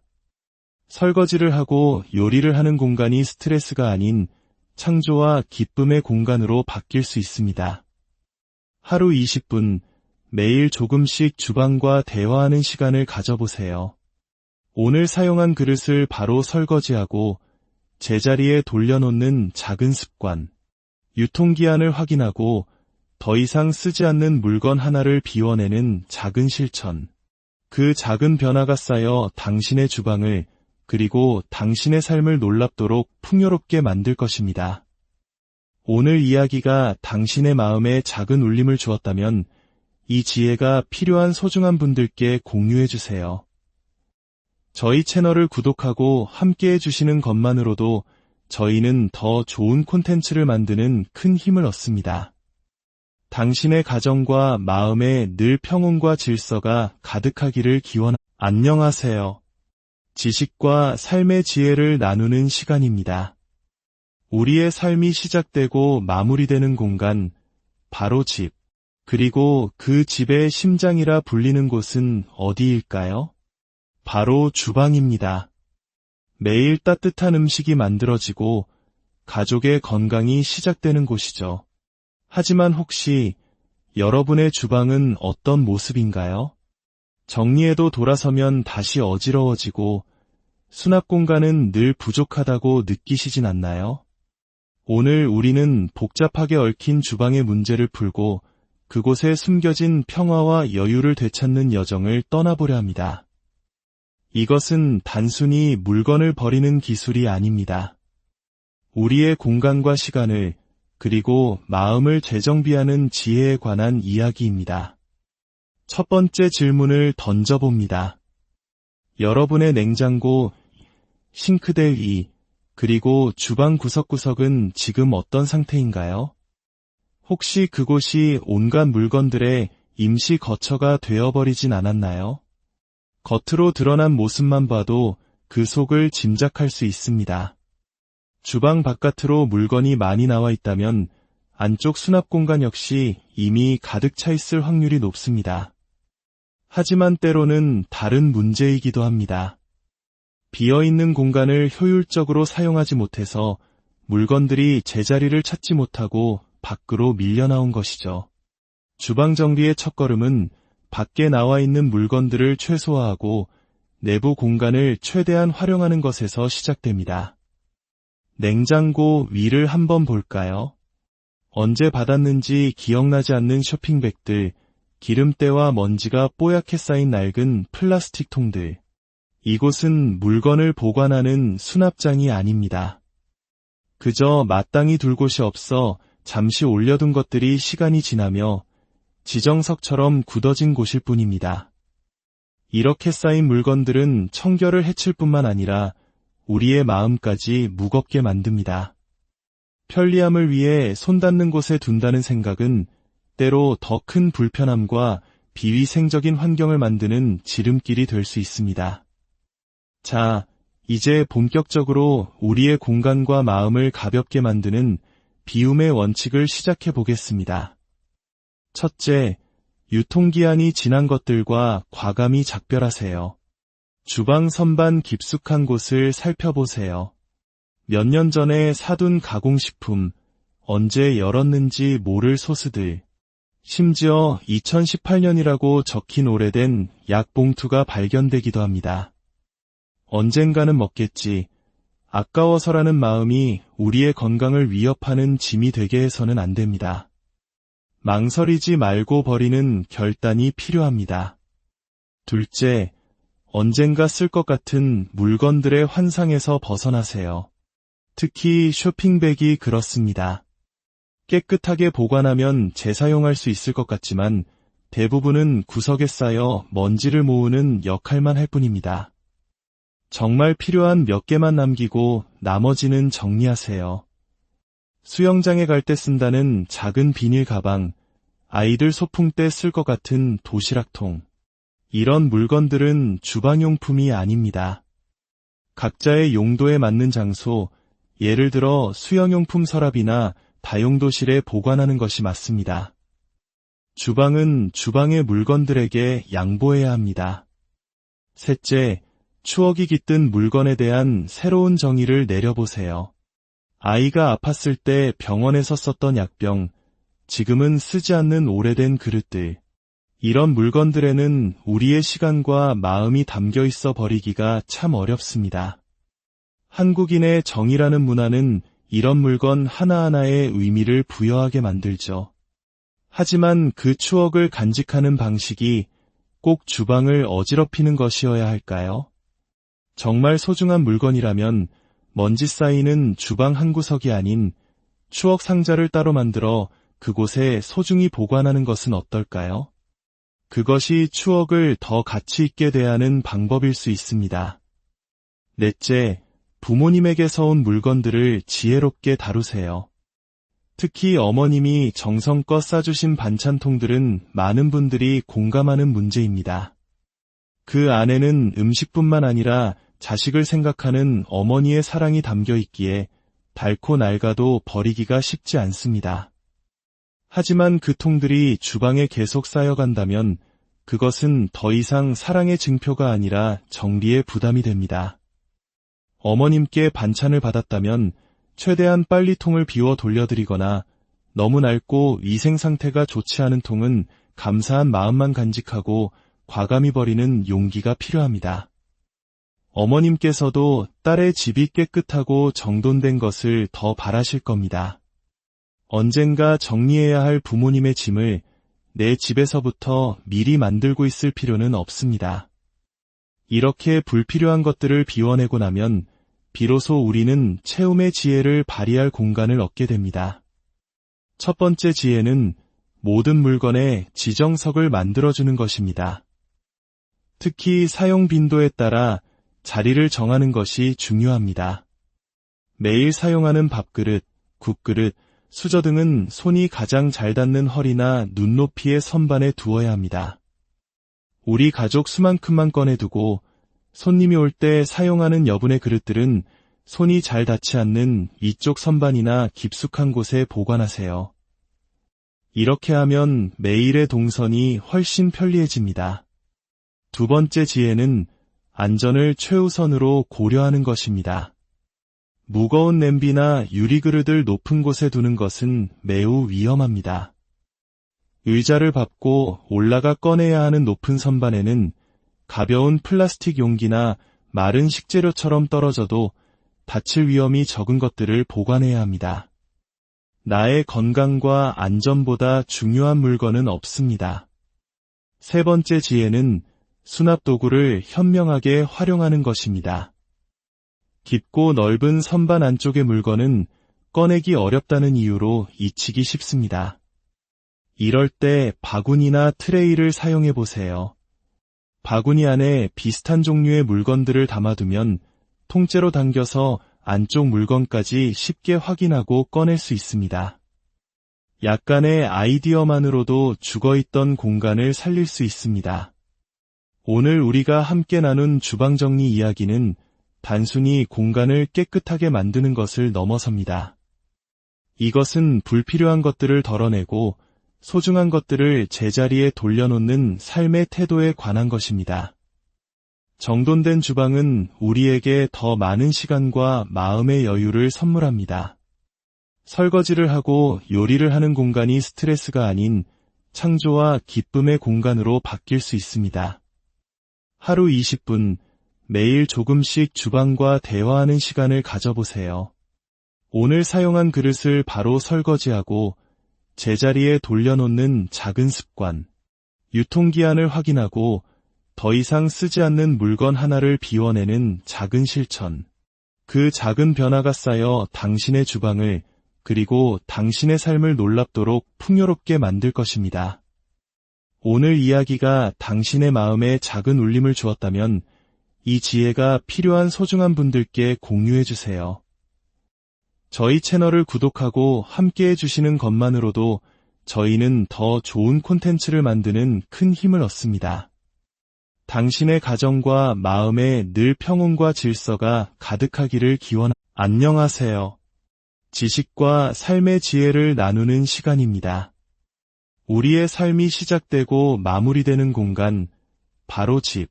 설거지를 하고 요리를 하는 공간이 스트레스가 아닌 창조와 기쁨의 공간으로 바뀔 수 있습니다. 하루 20분, 매일 조금씩 주방과 대화하는 시간을 가져보세요. 오늘 사용한 그릇을 바로 설거지하고 제자리에 돌려놓는 작은 습관, 유통기한을 확인하고 더 이상 쓰지 않는 물건 하나를 비워내는 작은 실천. 그 작은 변화가 쌓여 당신의 주방을 그리고 당신의 삶을 놀랍도록 풍요롭게 만들 것입니다. 오늘 이야기가 당신의 마음에 작은 울림을 주었다면 이 지혜가 필요한 소중한 분들께 공유해 주세요. 저희 채널을 구독하고 함께 해주시는 것만으로도 저희는 더 좋은 콘텐츠를 만드는 큰 힘을 얻습니다. 당신의 가정과 마음에 늘 평온과 질서가 가득하기를 기원합니다. 안녕하세요. 지식과 삶의 지혜를 나누는 시간입니다. 우리의 삶이 시작되고 마무리되는 공간, 바로 집, 그리고 그 집의 심장이라 불리는 곳은 어디일까요? 바로 주방입니다. 매일 따뜻한 음식이 만들어지고 가족의 건강이 시작되는 곳이죠. 하지만 혹시 여러분의 주방은 어떤 모습인가요? 정리해도 돌아서면 다시 어지러워지고 수납 공간은 늘 부족하다고 느끼시진 않나요? 오늘 우리는 복잡하게 얽힌 주방의 문제를 풀고 그곳에 숨겨진 평화와 여유를 되찾는 여정을 떠나보려 합니다. 이것은 단순히 물건을 버리는 기술이 아닙니다. 우리의 공간과 시간을 그리고 마음을 재정비하는 지혜에 관한 이야기입니다. 첫 번째 질문을 던져봅니다. 여러분의 냉장고, 싱크대 위, 그리고 주방 구석구석은 지금 어떤 상태인가요? 혹시 그곳이 온갖 물건들의 임시 거처가 되어버리진 않았나요? 겉으로 드러난 모습만 봐도 그 속을 짐작할 수 있습니다. 주방 바깥으로 물건이 많이 나와 있다면 안쪽 수납 공간 역시 이미 가득 차 있을 확률이 높습니다. 하지만 때로는 다른 문제이기도 합니다. 비어있는 공간을 효율적으로 사용하지 못해서 물건들이 제자리를 찾지 못하고 밖으로 밀려나온 것이죠. 주방 정리의 첫걸음은 밖에 나와 있는 물건들을 최소화하고 내부 공간을 최대한 활용하는 것에서 시작됩니다. 냉장고 위를 한번 볼까요? 언제 받았는지 기억나지 않는 쇼핑백들, 기름때와 먼지가 뽀얗게 쌓인 낡은 플라스틱 통들. 이곳은 물건을 보관하는 수납장이 아닙니다. 그저 마땅히 둘 곳이 없어 잠시 올려둔 것들이 시간이 지나며 지정석처럼 굳어진 곳일 뿐입니다. 이렇게 쌓인 물건들은 청결을 해칠 뿐만 아니라 우리의 마음까지 무겁게 만듭니다. 편리함을 위해 손 닿는 곳에 둔다는 생각은 때로 더 큰 불편함과 비위생적인 환경을 만드는 지름길이 될 수 있습니다. 자, 이제 본격적으로 우리의 공간과 마음을 가볍게 만드는 비움의 원칙을 시작해 보겠습니다. 첫째, 유통기한이 지난 것들과 과감히 작별하세요. 주방 선반 깊숙한 곳을 살펴보세요. 몇 년 전에 사둔 가공식품, 언제 열었는지 모를 소스들, 심지어 2018년이라고 적힌 오래된 약 봉투가 발견되기도 합니다. 언젠가는 먹겠지, 아까워서라는 마음이 우리의 건강을 위협하는 짐이 되게 해서는 안 됩니다. 망설이지 말고 버리는 결단이 필요합니다. 둘째, 언젠가 쓸 것 같은 물건들의 환상에서 벗어나세요. 특히 쇼핑백이 그렇습니다. 깨끗하게 보관하면 재사용할 수 있을 것 같지만 대부분은 구석에 쌓여 먼지를 모으는 역할만 할 뿐입니다. 정말 필요한 몇 개만 남기고 나머지는 정리하세요. 수영장에 갈 때 쓴다는 작은 비닐 가방, 아이들 소풍 때 쓸 것 같은 도시락통. 이런 물건들은 주방용품이 아닙니다. 각자의 용도에 맞는 장소, 예를 들어 수영용품 서랍이나 다용도실에 보관하는 것이 맞습니다. 주방은 주방의 물건들에게 양보해야 합니다. 셋째, 추억이 깃든 물건에 대한 새로운 정의를 내려보세요. 아이가 아팠을 때 병원에서 썼던 약병, 지금은 쓰지 않는 오래된 그릇들. 이런 물건들에는 우리의 시간과 마음이 담겨 있어 버리기가 참 어렵습니다. 한국인의 정이라는 문화는 이런 물건 하나하나에 의미를 부여하게 만들죠. 하지만 그 추억을 간직하는 방식이 꼭 주방을 어지럽히는 것이어야 할까요? 정말 소중한 물건이라면 먼지 쌓이는 주방 한 구석이 아닌 추억 상자를 따로 만들어 그곳에 소중히 보관하는 것은 어떨까요? 그것이 추억을 더 가치 있게 대하는 방법일 수 있습니다. 넷째, 부모님에게서 온 물건들을 지혜롭게 다루세요. 특히 어머님이 정성껏 싸주신 반찬통들은 많은 분들이 공감하는 문제입니다. 그 안에는 음식뿐만 아니라 자식을 생각하는 어머니의 사랑이 담겨 있기에 닳고 낡아도 버리기가 쉽지 않습니다. 하지만 그 통들이 주방에 계속 쌓여간다면 그것은 더 이상 사랑의 증표가 아니라 정리의 부담이 됩니다. 어머님께 반찬을 받았다면 최대한 빨리 통을 비워 돌려드리거나 너무 낡고 위생 상태가 좋지 않은 통은 감사한 마음만 간직하고 과감히 버리는 용기가 필요합니다. 어머님께서도 딸의 집이 깨끗하고 정돈된 것을 더 바라실 겁니다. 언젠가 정리해야 할 부모님의 짐을 내 집에서부터 미리 만들고 있을 필요는 없습니다. 이렇게 불필요한 것들을 비워내고 나면 비로소 우리는 채움의 지혜를 발휘할 공간을 얻게 됩니다. 첫 번째 지혜는 모든 물건에 지정석을 만들어주는 것입니다. 특히 사용 빈도에 따라 자리를 정하는 것이 중요합니다. 매일 사용하는 밥그릇, 국그릇, 수저 등은 손이 가장 잘 닿는 허리나 눈높이의 선반에 두어야 합니다. 우리 가족 수만큼만 꺼내두고 손님이 올 때 사용하는 여분의 그릇들은 손이 잘 닿지 않는 위쪽 선반이나 깊숙한 곳에 보관하세요. 이렇게 하면 매일의 동선이 훨씬 편리해집니다. 두 번째 지혜는 안전을 최우선으로 고려하는 것입니다. 무거운 냄비나 유리그릇을 높은 곳에 두는 것은 매우 위험합니다. 의자를 밟고 올라가 꺼내야 하는 높은 선반에는 가벼운 플라스틱 용기나 마른 식재료처럼 떨어져도 다칠 위험이 적은 것들을 보관해야 합니다. 나의 건강과 안전보다 중요한 물건은 없습니다. 세 번째 지혜는 수납 도구를 현명하게 활용하는 것입니다. 깊고 넓은 선반 안쪽의 물건은 꺼내기 어렵다는 이유로 잊히기 쉽습니다. 이럴 때 바구니나 트레이를 사용해 보세요. 바구니 안에 비슷한 종류의 물건들을 담아두면 통째로 당겨서 안쪽 물건까지 쉽게 확인하고 꺼낼 수 있습니다. 약간의 아이디어만으로도 죽어있던 공간을 살릴 수 있습니다. 오늘 우리가 함께 나눈 주방 정리 이야기는 단순히 공간을 깨끗하게 만드는 것을 넘어섭니다. 이것은 불필요한 것들을 덜어내고 소중한 것들을 제자리에 돌려놓는 삶의 태도에 관한 것입니다. 정돈된 주방은 우리에게 더 많은 시간과 마음의 여유를 선물합니다. 설거지를 하고 요리를 하는 공간이 스트레스가 아닌 창조와 기쁨의 공간으로 바뀔 수 있습니다. 하루 20분, 매일 조금씩 주방과 대화하는 시간을 가져보세요. 오늘 사용한 그릇을 바로 설거지하고 제자리에 돌려놓는 작은 습관, 유통기한을 확인하고 더 이상 쓰지 않는 물건 하나를 비워내는 작은 실천, 그 작은 변화가 쌓여 당신의 주방을 그리고 당신의 삶을 놀랍도록 풍요롭게 만들 것입니다. 오늘 이야기가 당신의 마음에 작은 울림을 주었다면 이 지혜가 필요한 소중한 분들께 공유해 주세요. 저희 채널을 구독하고 함께해 주시는 것만으로도 저희는 더 좋은 콘텐츠를 만드는 큰 힘을 얻습니다. 당신의 가정과 마음에 늘 평온과 질서가 가득하기를 기원합니다. 안녕하세요. 지식과 삶의 지혜를 나누는 시간입니다. 우리의 삶이 시작되고 마무리되는 공간, 바로 집,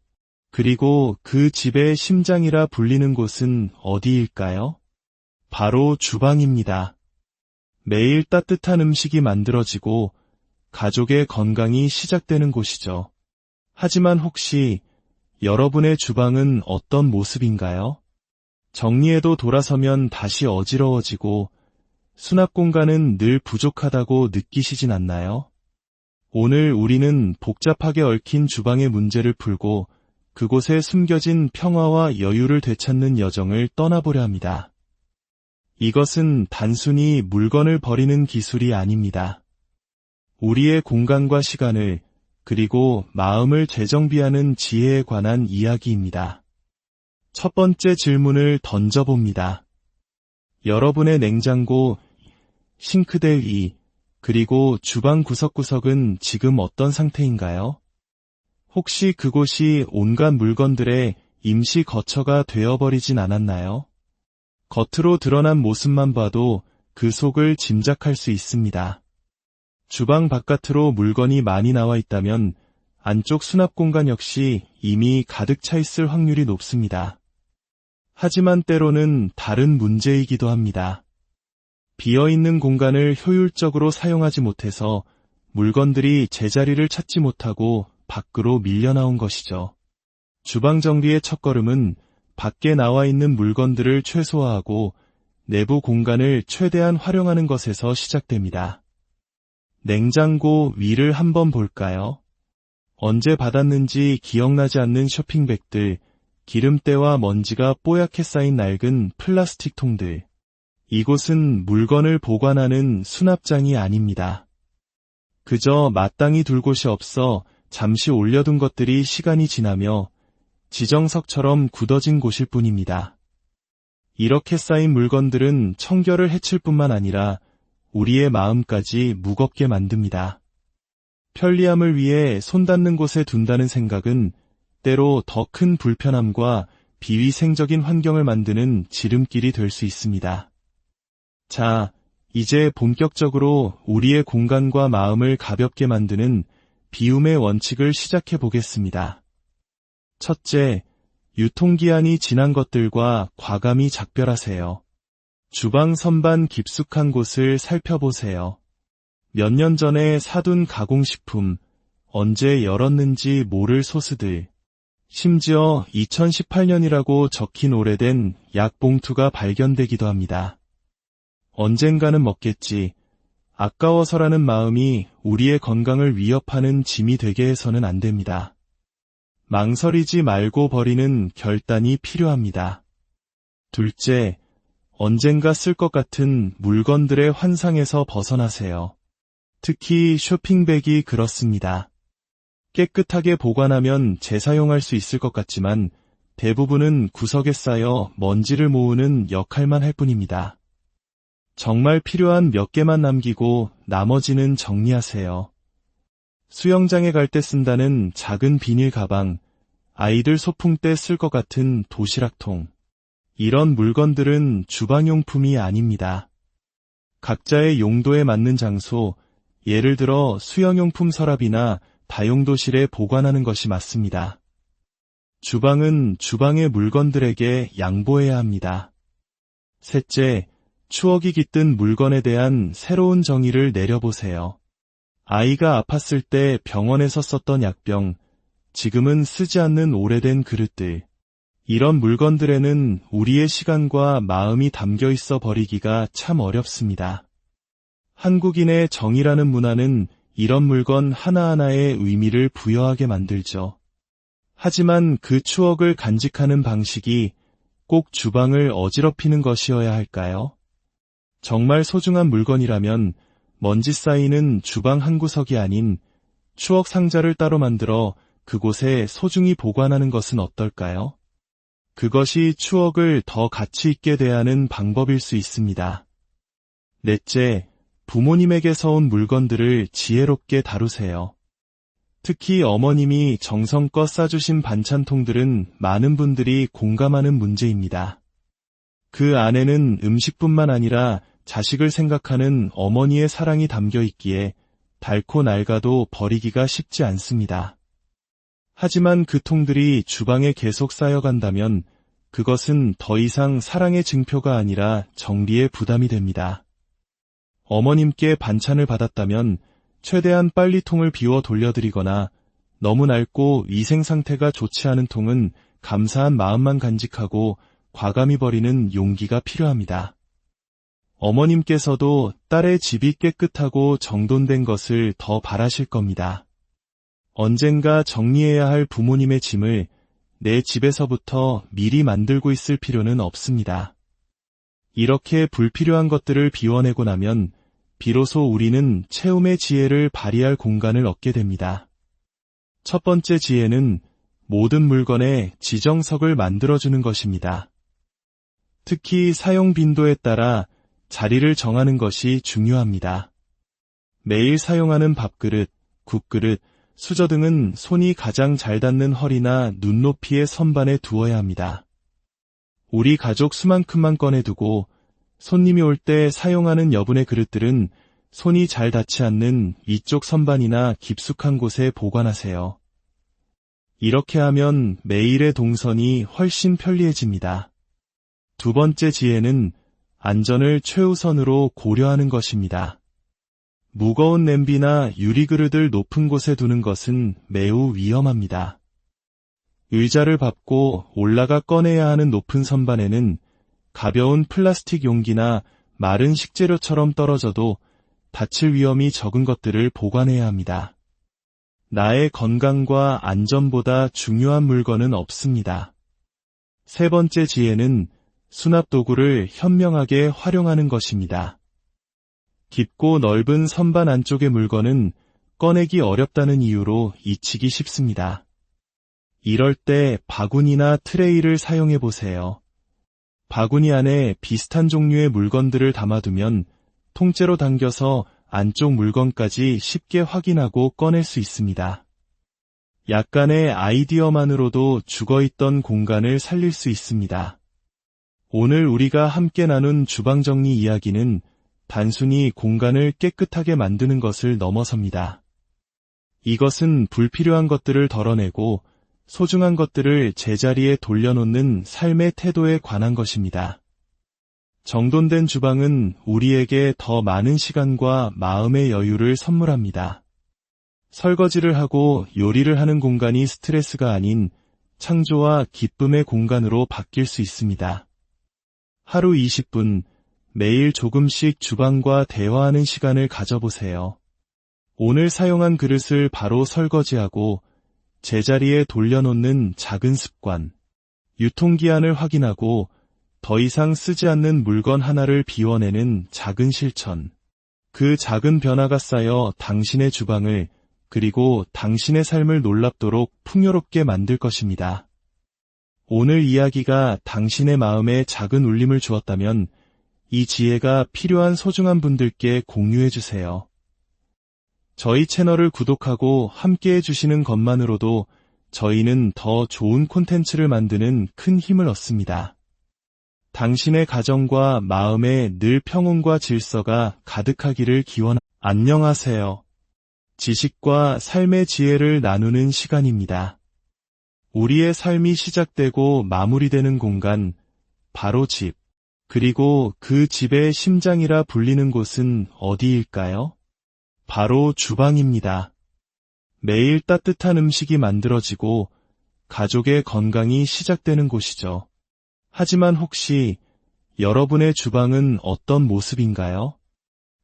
그리고 그 집의 심장이라 불리는 곳은 어디일까요? 바로 주방입니다. 매일 따뜻한 음식이 만들어지고 가족의 건강이 시작되는 곳이죠. 하지만 혹시 여러분의 주방은 어떤 모습인가요? 정리해도 돌아서면 다시 어지러워지고 수납 공간은 늘 부족하다고 느끼시진 않나요? 오늘 우리는 복잡하게 얽힌 주방의 문제를 풀고 그곳에 숨겨진 평화와 여유를 되찾는 여정을 떠나보려 합니다. 이것은 단순히 물건을 버리는 기술이 아닙니다. 우리의 공간과 시간을, 그리고 마음을 재정비하는 지혜에 관한 이야기입니다. 첫 번째 질문을 던져봅니다. 여러분의 냉장고, 싱크대 위, 그리고 주방 구석구석은 지금 어떤 상태인가요? 혹시 그곳이 온갖 물건들의 임시 거처가 되어버리진 않았나요? 겉으로 드러난 모습만 봐도 그 속을 짐작할 수 있습니다. 주방 바깥으로 물건이 많이 나와 있다면 안쪽 수납 공간 역시 이미 가득 차 있을 확률이 높습니다. 하지만 때로는 다른 문제이기도 합니다. 비어있는 공간을 효율적으로 사용하지 못해서 물건들이 제자리를 찾지 못하고 밖으로 밀려나온 것이죠. 주방 정리의 첫걸음은 밖에 나와 있는 물건들을 최소화하고 내부 공간을 최대한 활용하는 것에서 시작됩니다. 냉장고 위를 한번 볼까요? 언제 받았는지 기억나지 않는 쇼핑백들, 기름때와 먼지가 뽀얗게 쌓인 낡은 플라스틱 통들. 이곳은 물건을 보관하는 수납장이 아닙니다. 그저 마땅히 둘 곳이 없어 잠시 올려둔 것들이 시간이 지나며 지정석처럼 굳어진 곳일 뿐입니다. 이렇게 쌓인 물건들은 청결을 해칠 뿐만 아니라 우리의 마음까지 무겁게 만듭니다. 편리함을 위해 손 닿는 곳에 둔다는 생각은 때로 더 큰 불편함과 비위생적인 환경을 만드는 지름길이 될 수 있습니다. 자, 이제 본격적으로 우리의 공간과 마음을 가볍게 만드는 비움의 원칙을 시작해 보겠습니다. 첫째, 유통기한이 지난 것들과 과감히 작별하세요. 주방 선반 깊숙한 곳을 살펴보세요. 몇 년 전에 사둔 가공식품, 언제 열었는지 모를 소스들, 심지어 2018년이라고 적힌 오래된 약 봉투가 발견되기도 합니다. 언젠가는 먹겠지, 아까워서라는 마음이 우리의 건강을 위협하는 짐이 되게 해서는 안 됩니다. 망설이지 말고 버리는 결단이 필요합니다. 둘째, 언젠가 쓸 것 같은 물건들의 환상에서 벗어나세요. 특히 쇼핑백이 그렇습니다. 깨끗하게 보관하면 재사용할 수 있을 것 같지만 대부분은 구석에 쌓여 먼지를 모으는 역할만 할 뿐입니다. 정말 필요한 몇 개만 남기고 나머지는 정리하세요. 수영장에 갈 때 쓴다는 작은 비닐 가방, 아이들 소풍 때 쓸 것 같은 도시락통. 이런 물건들은 주방용품이 아닙니다. 각자의 용도에 맞는 장소, 예를 들어 수영용품 서랍이나 다용도실에 보관하는 것이 맞습니다. 주방은 주방의 물건들에게 양보해야 합니다. 셋째, 추억이 깃든 물건에 대한 새로운 정의를 내려보세요. 아이가 아팠을 때 병원에서 썼던 약병, 지금은 쓰지 않는 오래된 그릇들. 이런 물건들에는 우리의 시간과 마음이 담겨 있어 버리기가 참 어렵습니다. 한국인의 정이라는 문화는 이런 물건 하나하나에 의미를 부여하게 만들죠. 하지만 그 추억을 간직하는 방식이 꼭 주방을 어지럽히는 것이어야 할까요? 정말 소중한 물건이라면 먼지 쌓이는 주방 한 구석이 아닌 추억 상자를 따로 만들어 그곳에 소중히 보관하는 것은 어떨까요? 그것이 추억을 더 가치 있게 대하는 방법일 수 있습니다. 넷째, 부모님에게서 온 물건들을 지혜롭게 다루세요. 특히 어머님이 정성껏 싸주신 반찬통들은 많은 분들이 공감하는 문제입니다. 그 안에는 음식뿐만 아니라 자식을 생각하는 어머니의 사랑이 담겨 있기에 닳고 낡아도 버리기가 쉽지 않습니다. 하지만 그 통들이 주방에 계속 쌓여간다면 그것은 더 이상 사랑의 증표가 아니라 정리의 부담이 됩니다. 어머님께 반찬을 받았다면 최대한 빨리 통을 비워 돌려드리거나 너무 낡고 위생 상태가 좋지 않은 통은 감사한 마음만 간직하고 과감히 버리는 용기가 필요합니다. 어머님께서도 딸의 집이 깨끗하고 정돈된 것을 더 바라실 겁니다. 언젠가 정리해야 할 부모님의 짐을 내 집에서부터 미리 만들고 있을 필요는 없습니다. 이렇게 불필요한 것들을 비워내고 나면 비로소 우리는 채움의 지혜를 발휘할 공간을 얻게 됩니다. 첫 번째 지혜는 모든 물건에 지정석을 만들어주는 것입니다. 특히 사용 빈도에 따라 자리를 정하는 것이 중요합니다. 매일 사용하는 밥그릇, 국그릇, 수저 등은 손이 가장 잘 닿는 허리나 눈높이의 선반에 두어야 합니다. 우리 가족 수만큼만 꺼내두고 손님이 올 때 사용하는 여분의 그릇들은 손이 잘 닿지 않는 위쪽 선반이나 깊숙한 곳에 보관하세요. 이렇게 하면 매일의 동선이 훨씬 편리해집니다. 두 번째 지혜는 안전을 최우선으로 고려하는 것입니다. 무거운 냄비나 유리그릇을 높은 곳에 두는 것은 매우 위험합니다. 의자를 밟고 올라가 꺼내야 하는 높은 선반에는 가벼운 플라스틱 용기나 마른 식재료처럼 떨어져도 다칠 위험이 적은 것들을 보관해야 합니다. 나의 건강과 안전보다 중요한 물건은 없습니다. 세 번째 지혜는 수납 도구를 현명하게 활용하는 것입니다. 깊고 넓은 선반 안쪽의 물건은 꺼내기 어렵다는 이유로 잊히기 쉽습니다. 이럴 때 바구니나 트레이를 사용해 보세요. 바구니 안에 비슷한 종류의 물건들을 담아두면 통째로 당겨서 안쪽 물건까지 쉽게 확인하고 꺼낼 수 있습니다. 약간의 아이디어만으로도 죽어있던 공간을 살릴 수 있습니다. 오늘 우리가 함께 나눈 주방 정리 이야기는 단순히 공간을 깨끗하게 만드는 것을 넘어섭니다. 이것은 불필요한 것들을 덜어내고 소중한 것들을 제자리에 돌려놓는 삶의 태도에 관한 것입니다. 정돈된 주방은 우리에게 더 많은 시간과 마음의 여유를 선물합니다. 설거지를 하고 요리를 하는 공간이 스트레스가 아닌 창조와 기쁨의 공간으로 바뀔 수 있습니다. 하루 20분, 매일 조금씩 주방과 대화하는 시간을 가져보세요. 오늘 사용한 그릇을 바로 설거지하고 제자리에 돌려놓는 작은 습관, 유통기한을 확인하고 더 이상 쓰지 않는 물건 하나를 비워내는 작은 실천, 그 작은 변화가 쌓여 당신의 주방을 그리고 당신의 삶을 놀랍도록 풍요롭게 만들 것입니다. 오늘 이야기가 당신의 마음에 작은 울림을 주었다면 이 지혜가 필요한 소중한 분들께 공유해 주세요. 저희 채널을 구독하고 함께해 주시는 것만으로도 저희는 더 좋은 콘텐츠를 만드는 큰 힘을 얻습니다. 당신의 가정과 마음에 늘 평온과 질서가 가득하기를 기원합니다. 안녕하세요. 지식과 삶의 지혜를 나누는 시간입니다. 우리의 삶이 시작되고 마무리되는 공간, 바로 집, 그리고 그 집의 심장이라 불리는 곳은 어디일까요? 바로 주방입니다. 매일 따뜻한 음식이 만들어지고 가족의 건강이 시작되는 곳이죠. 하지만 혹시 여러분의 주방은 어떤 모습인가요?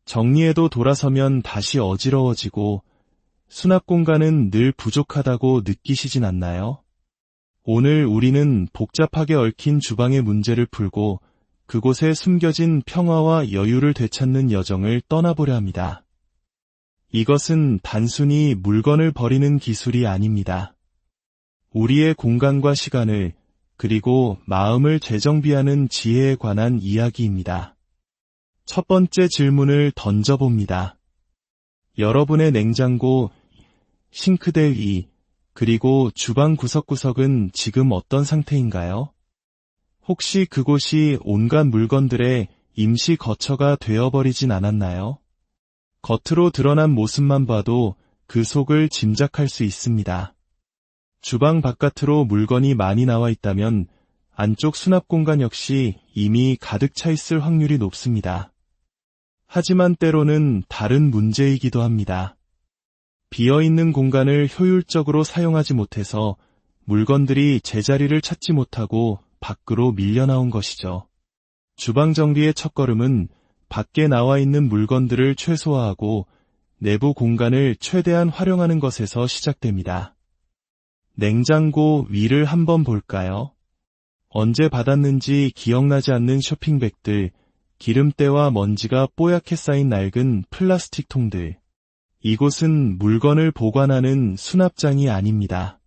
정리해도 돌아서면 다시 어지러워지고 수납 공간은 늘 부족하다고 느끼시진 않나요? 오늘 우리는 복잡하게 얽힌 주방의 문제를 풀고 그곳에 숨겨진 평화와 여유를 되찾는 여정을 떠나보려 합니다. 이것은 단순히 물건을 버리는 기술이 아닙니다. 우리의 공간과 시간을 그리고 마음을 재정비하는 지혜에 관한 이야기입니다. 첫 번째 질문을 던져봅니다. 여러분의 냉장고, 싱크대 위, 그리고 주방 구석구석은 지금 어떤 상태인가요? 혹시 그곳이 온갖 물건들의 임시 거처가 되어버리진 않았나요? 겉으로 드러난 모습만 봐도 그 속을 짐작할 수 있습니다. 주방 바깥으로 물건이 많이 나와 있다면 안쪽 수납 공간 역시 이미 가득 차 있을 확률이 높습니다. 하지만 때로는 다른 문제이기도 합니다. 비어있는 공간을 효율적으로 사용하지 못해서 물건들이 제자리를 찾지 못하고 밖으로 밀려나온 것이죠. 주방 정리의 첫걸음은 밖에 나와 있는 물건들을 최소화하고 내부 공간을 최대한 활용하는 것에서 시작됩니다. 냉장고 위를 한번 볼까요? 언제 받았는지 기억나지 않는 쇼핑백들, 기름때와 먼지가 뽀얗게 쌓인 낡은 플라스틱 통들. 이곳은 물건을 보관하는 수납장이 아닙니다.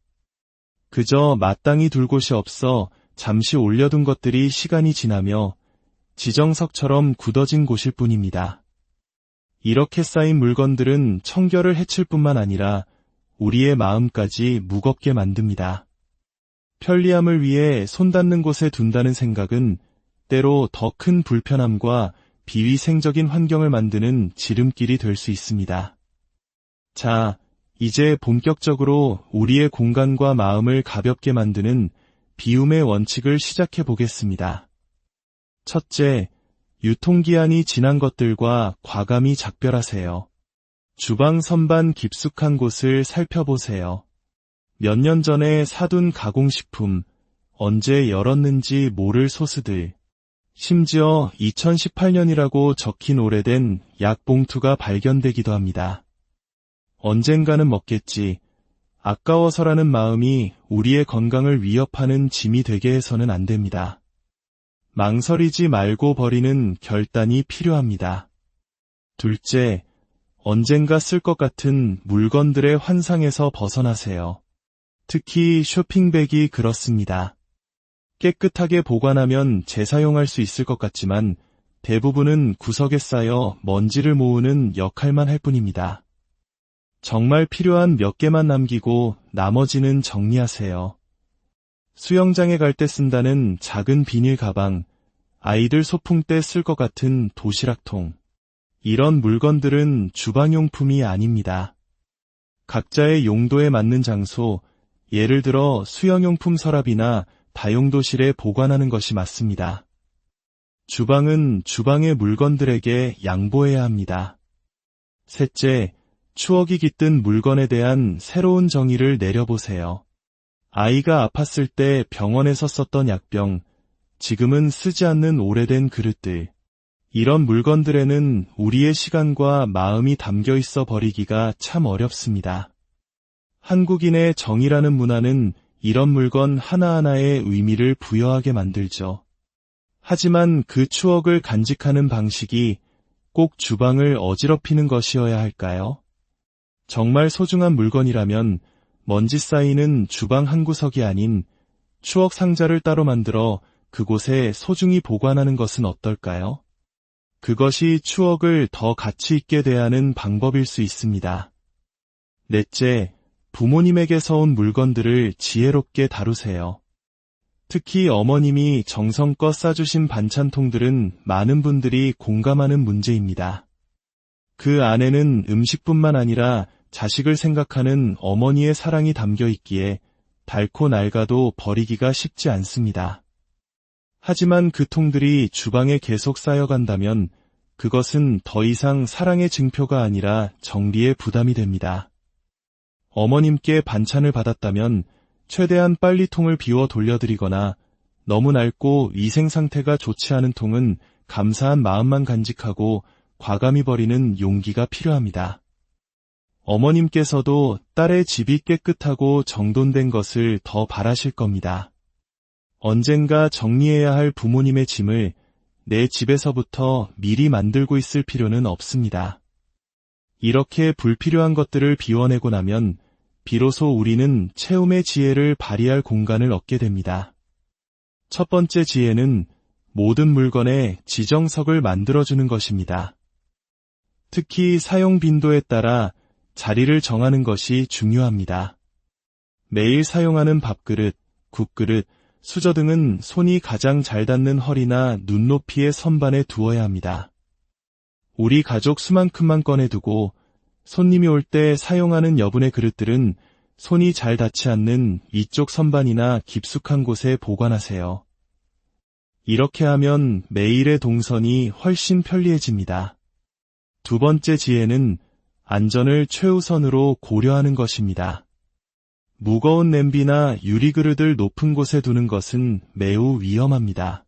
그저 마땅히 둘 곳이 없어 잠시 올려둔 것들이 시간이 지나며 지정석처럼 굳어진 곳일 뿐입니다. 이렇게 쌓인 물건들은 청결을 해칠 뿐만 아니라 우리의 마음까지 무겁게 만듭니다. 편리함을 위해 손 닿는 곳에 둔다는 생각은 때로 더 큰 불편함과 비위생적인 환경을 만드는 지름길이 될 수 있습니다. 자, 이제 본격적으로 우리의 공간과 마음을 가볍게 만드는 비움의 원칙을 시작해 보겠습니다. 첫째, 유통기한이 지난 것들과 과감히 작별하세요. 주방 선반 깊숙한 곳을 살펴보세요. 몇 년 전에 사둔 가공식품, 언제 열었는지 모를 소스들, 심지어 2018년이라고 적힌 오래된 약 봉투가 발견되기도 합니다. 언젠가는 먹겠지. 아까워서라는 마음이 우리의 건강을 위협하는 짐이 되게 해서는 안 됩니다. 망설이지 말고 버리는 결단이 필요합니다. 둘째, 언젠가 쓸 것 같은 물건들의 환상에서 벗어나세요. 특히 쇼핑백이 그렇습니다. 깨끗하게 보관하면 재사용할 수 있을 것 같지만 대부분은 구석에 쌓여 먼지를 모으는 역할만 할 뿐입니다. 정말 필요한 몇 개만 남기고 나머지는 정리하세요. 수영장에 갈 때 쓴다는 작은 비닐 가방, 아이들 소풍 때 쓸 것 같은 도시락통. 이런 물건들은 주방용품이 아닙니다. 각자의 용도에 맞는 장소, 예를 들어 수영용품 서랍이나 다용도실에 보관하는 것이 맞습니다. 주방은 주방의 물건들에게 양보해야 합니다. 셋째, 추억이 깃든 물건에 대한 새로운 정의를 내려보세요. 아이가 아팠을 때 병원에서 썼던 약병, 지금은 쓰지 않는 오래된 그릇들. 이런 물건들에는 우리의 시간과 마음이 담겨 있어 버리기가 참 어렵습니다. 한국인의 정이라는 문화는 이런 물건 하나하나에 의미를 부여하게 만들죠. 하지만 그 추억을 간직하는 방식이 꼭 주방을 어지럽히는 것이어야 할까요? 정말 소중한 물건이라면 먼지 쌓이는 주방 한 구석이 아닌 추억 상자를 따로 만들어 그곳에 소중히 보관하는 것은 어떨까요? 그것이 추억을 더 가치 있게 대하는 방법일 수 있습니다. 넷째, 부모님에게서 온 물건들을 지혜롭게 다루세요. 특히 어머님이 정성껏 싸주신 반찬통들은 많은 분들이 공감하는 문제입니다. 그 안에는 음식뿐만 아니라 자식을 생각하는 어머니의 사랑이 담겨 있기에 닳고 낡아도 버리기가 쉽지 않습니다. 하지만 그 통들이 주방에 계속 쌓여간다면 그것은 더 이상 사랑의 증표가 아니라 정리의 부담이 됩니다. 어머님께 반찬을 받았다면 최대한 빨리 통을 비워 돌려드리거나 너무 낡고 위생 상태가 좋지 않은 통은 감사한 마음만 간직하고 과감히 버리는 용기가 필요합니다. 어머님께서도 딸의 집이 깨끗하고 정돈된 것을 더 바라실 겁니다. 언젠가 정리해야 할 부모님의 짐을 내 집에서부터 미리 만들고 있을 필요는 없습니다. 이렇게 불필요한 것들을 비워내고 나면 비로소 우리는 채움의 지혜를 발휘할 공간을 얻게 됩니다. 첫 번째 지혜는 모든 물건에 지정석을 만들어주는 것입니다. 특히 사용 빈도에 따라 자리를 정하는 것이 중요합니다. 매일 사용하는 밥그릇, 국그릇, 수저 등은 손이 가장 잘 닿는 허리나 눈높이의 선반에 두어야 합니다. 우리 가족 수만큼만 꺼내두고 손님이 올 때 사용하는 여분의 그릇들은 손이 잘 닿지 않는 위쪽 선반이나 깊숙한 곳에 보관하세요. 이렇게 하면 매일의 동선이 훨씬 편리해집니다. 두 번째 지혜는 안전을 최우선으로 고려하는 것입니다. 무거운 냄비나 유리그릇을 높은 곳에 두는 것은 매우 위험합니다.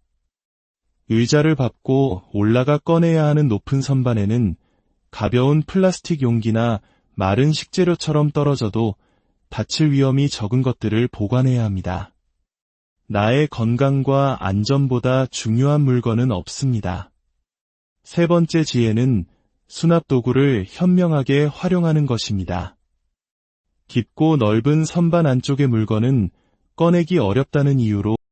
의자를 밟고 올라가 꺼내야 하는 높은 선반에는 가벼운 플라스틱 용기나 마른 식재료처럼 떨어져도 다칠 위험이 적은 것들을 보관해야 합니다. 나의 건강과 안전보다 중요한 물건은 없습니다. 세 번째 지혜는 수납 도구를 현명하게 활용하는 것입니다. 깊고 넓은 선반 안쪽의 물건은 꺼내기 어렵다는 이유로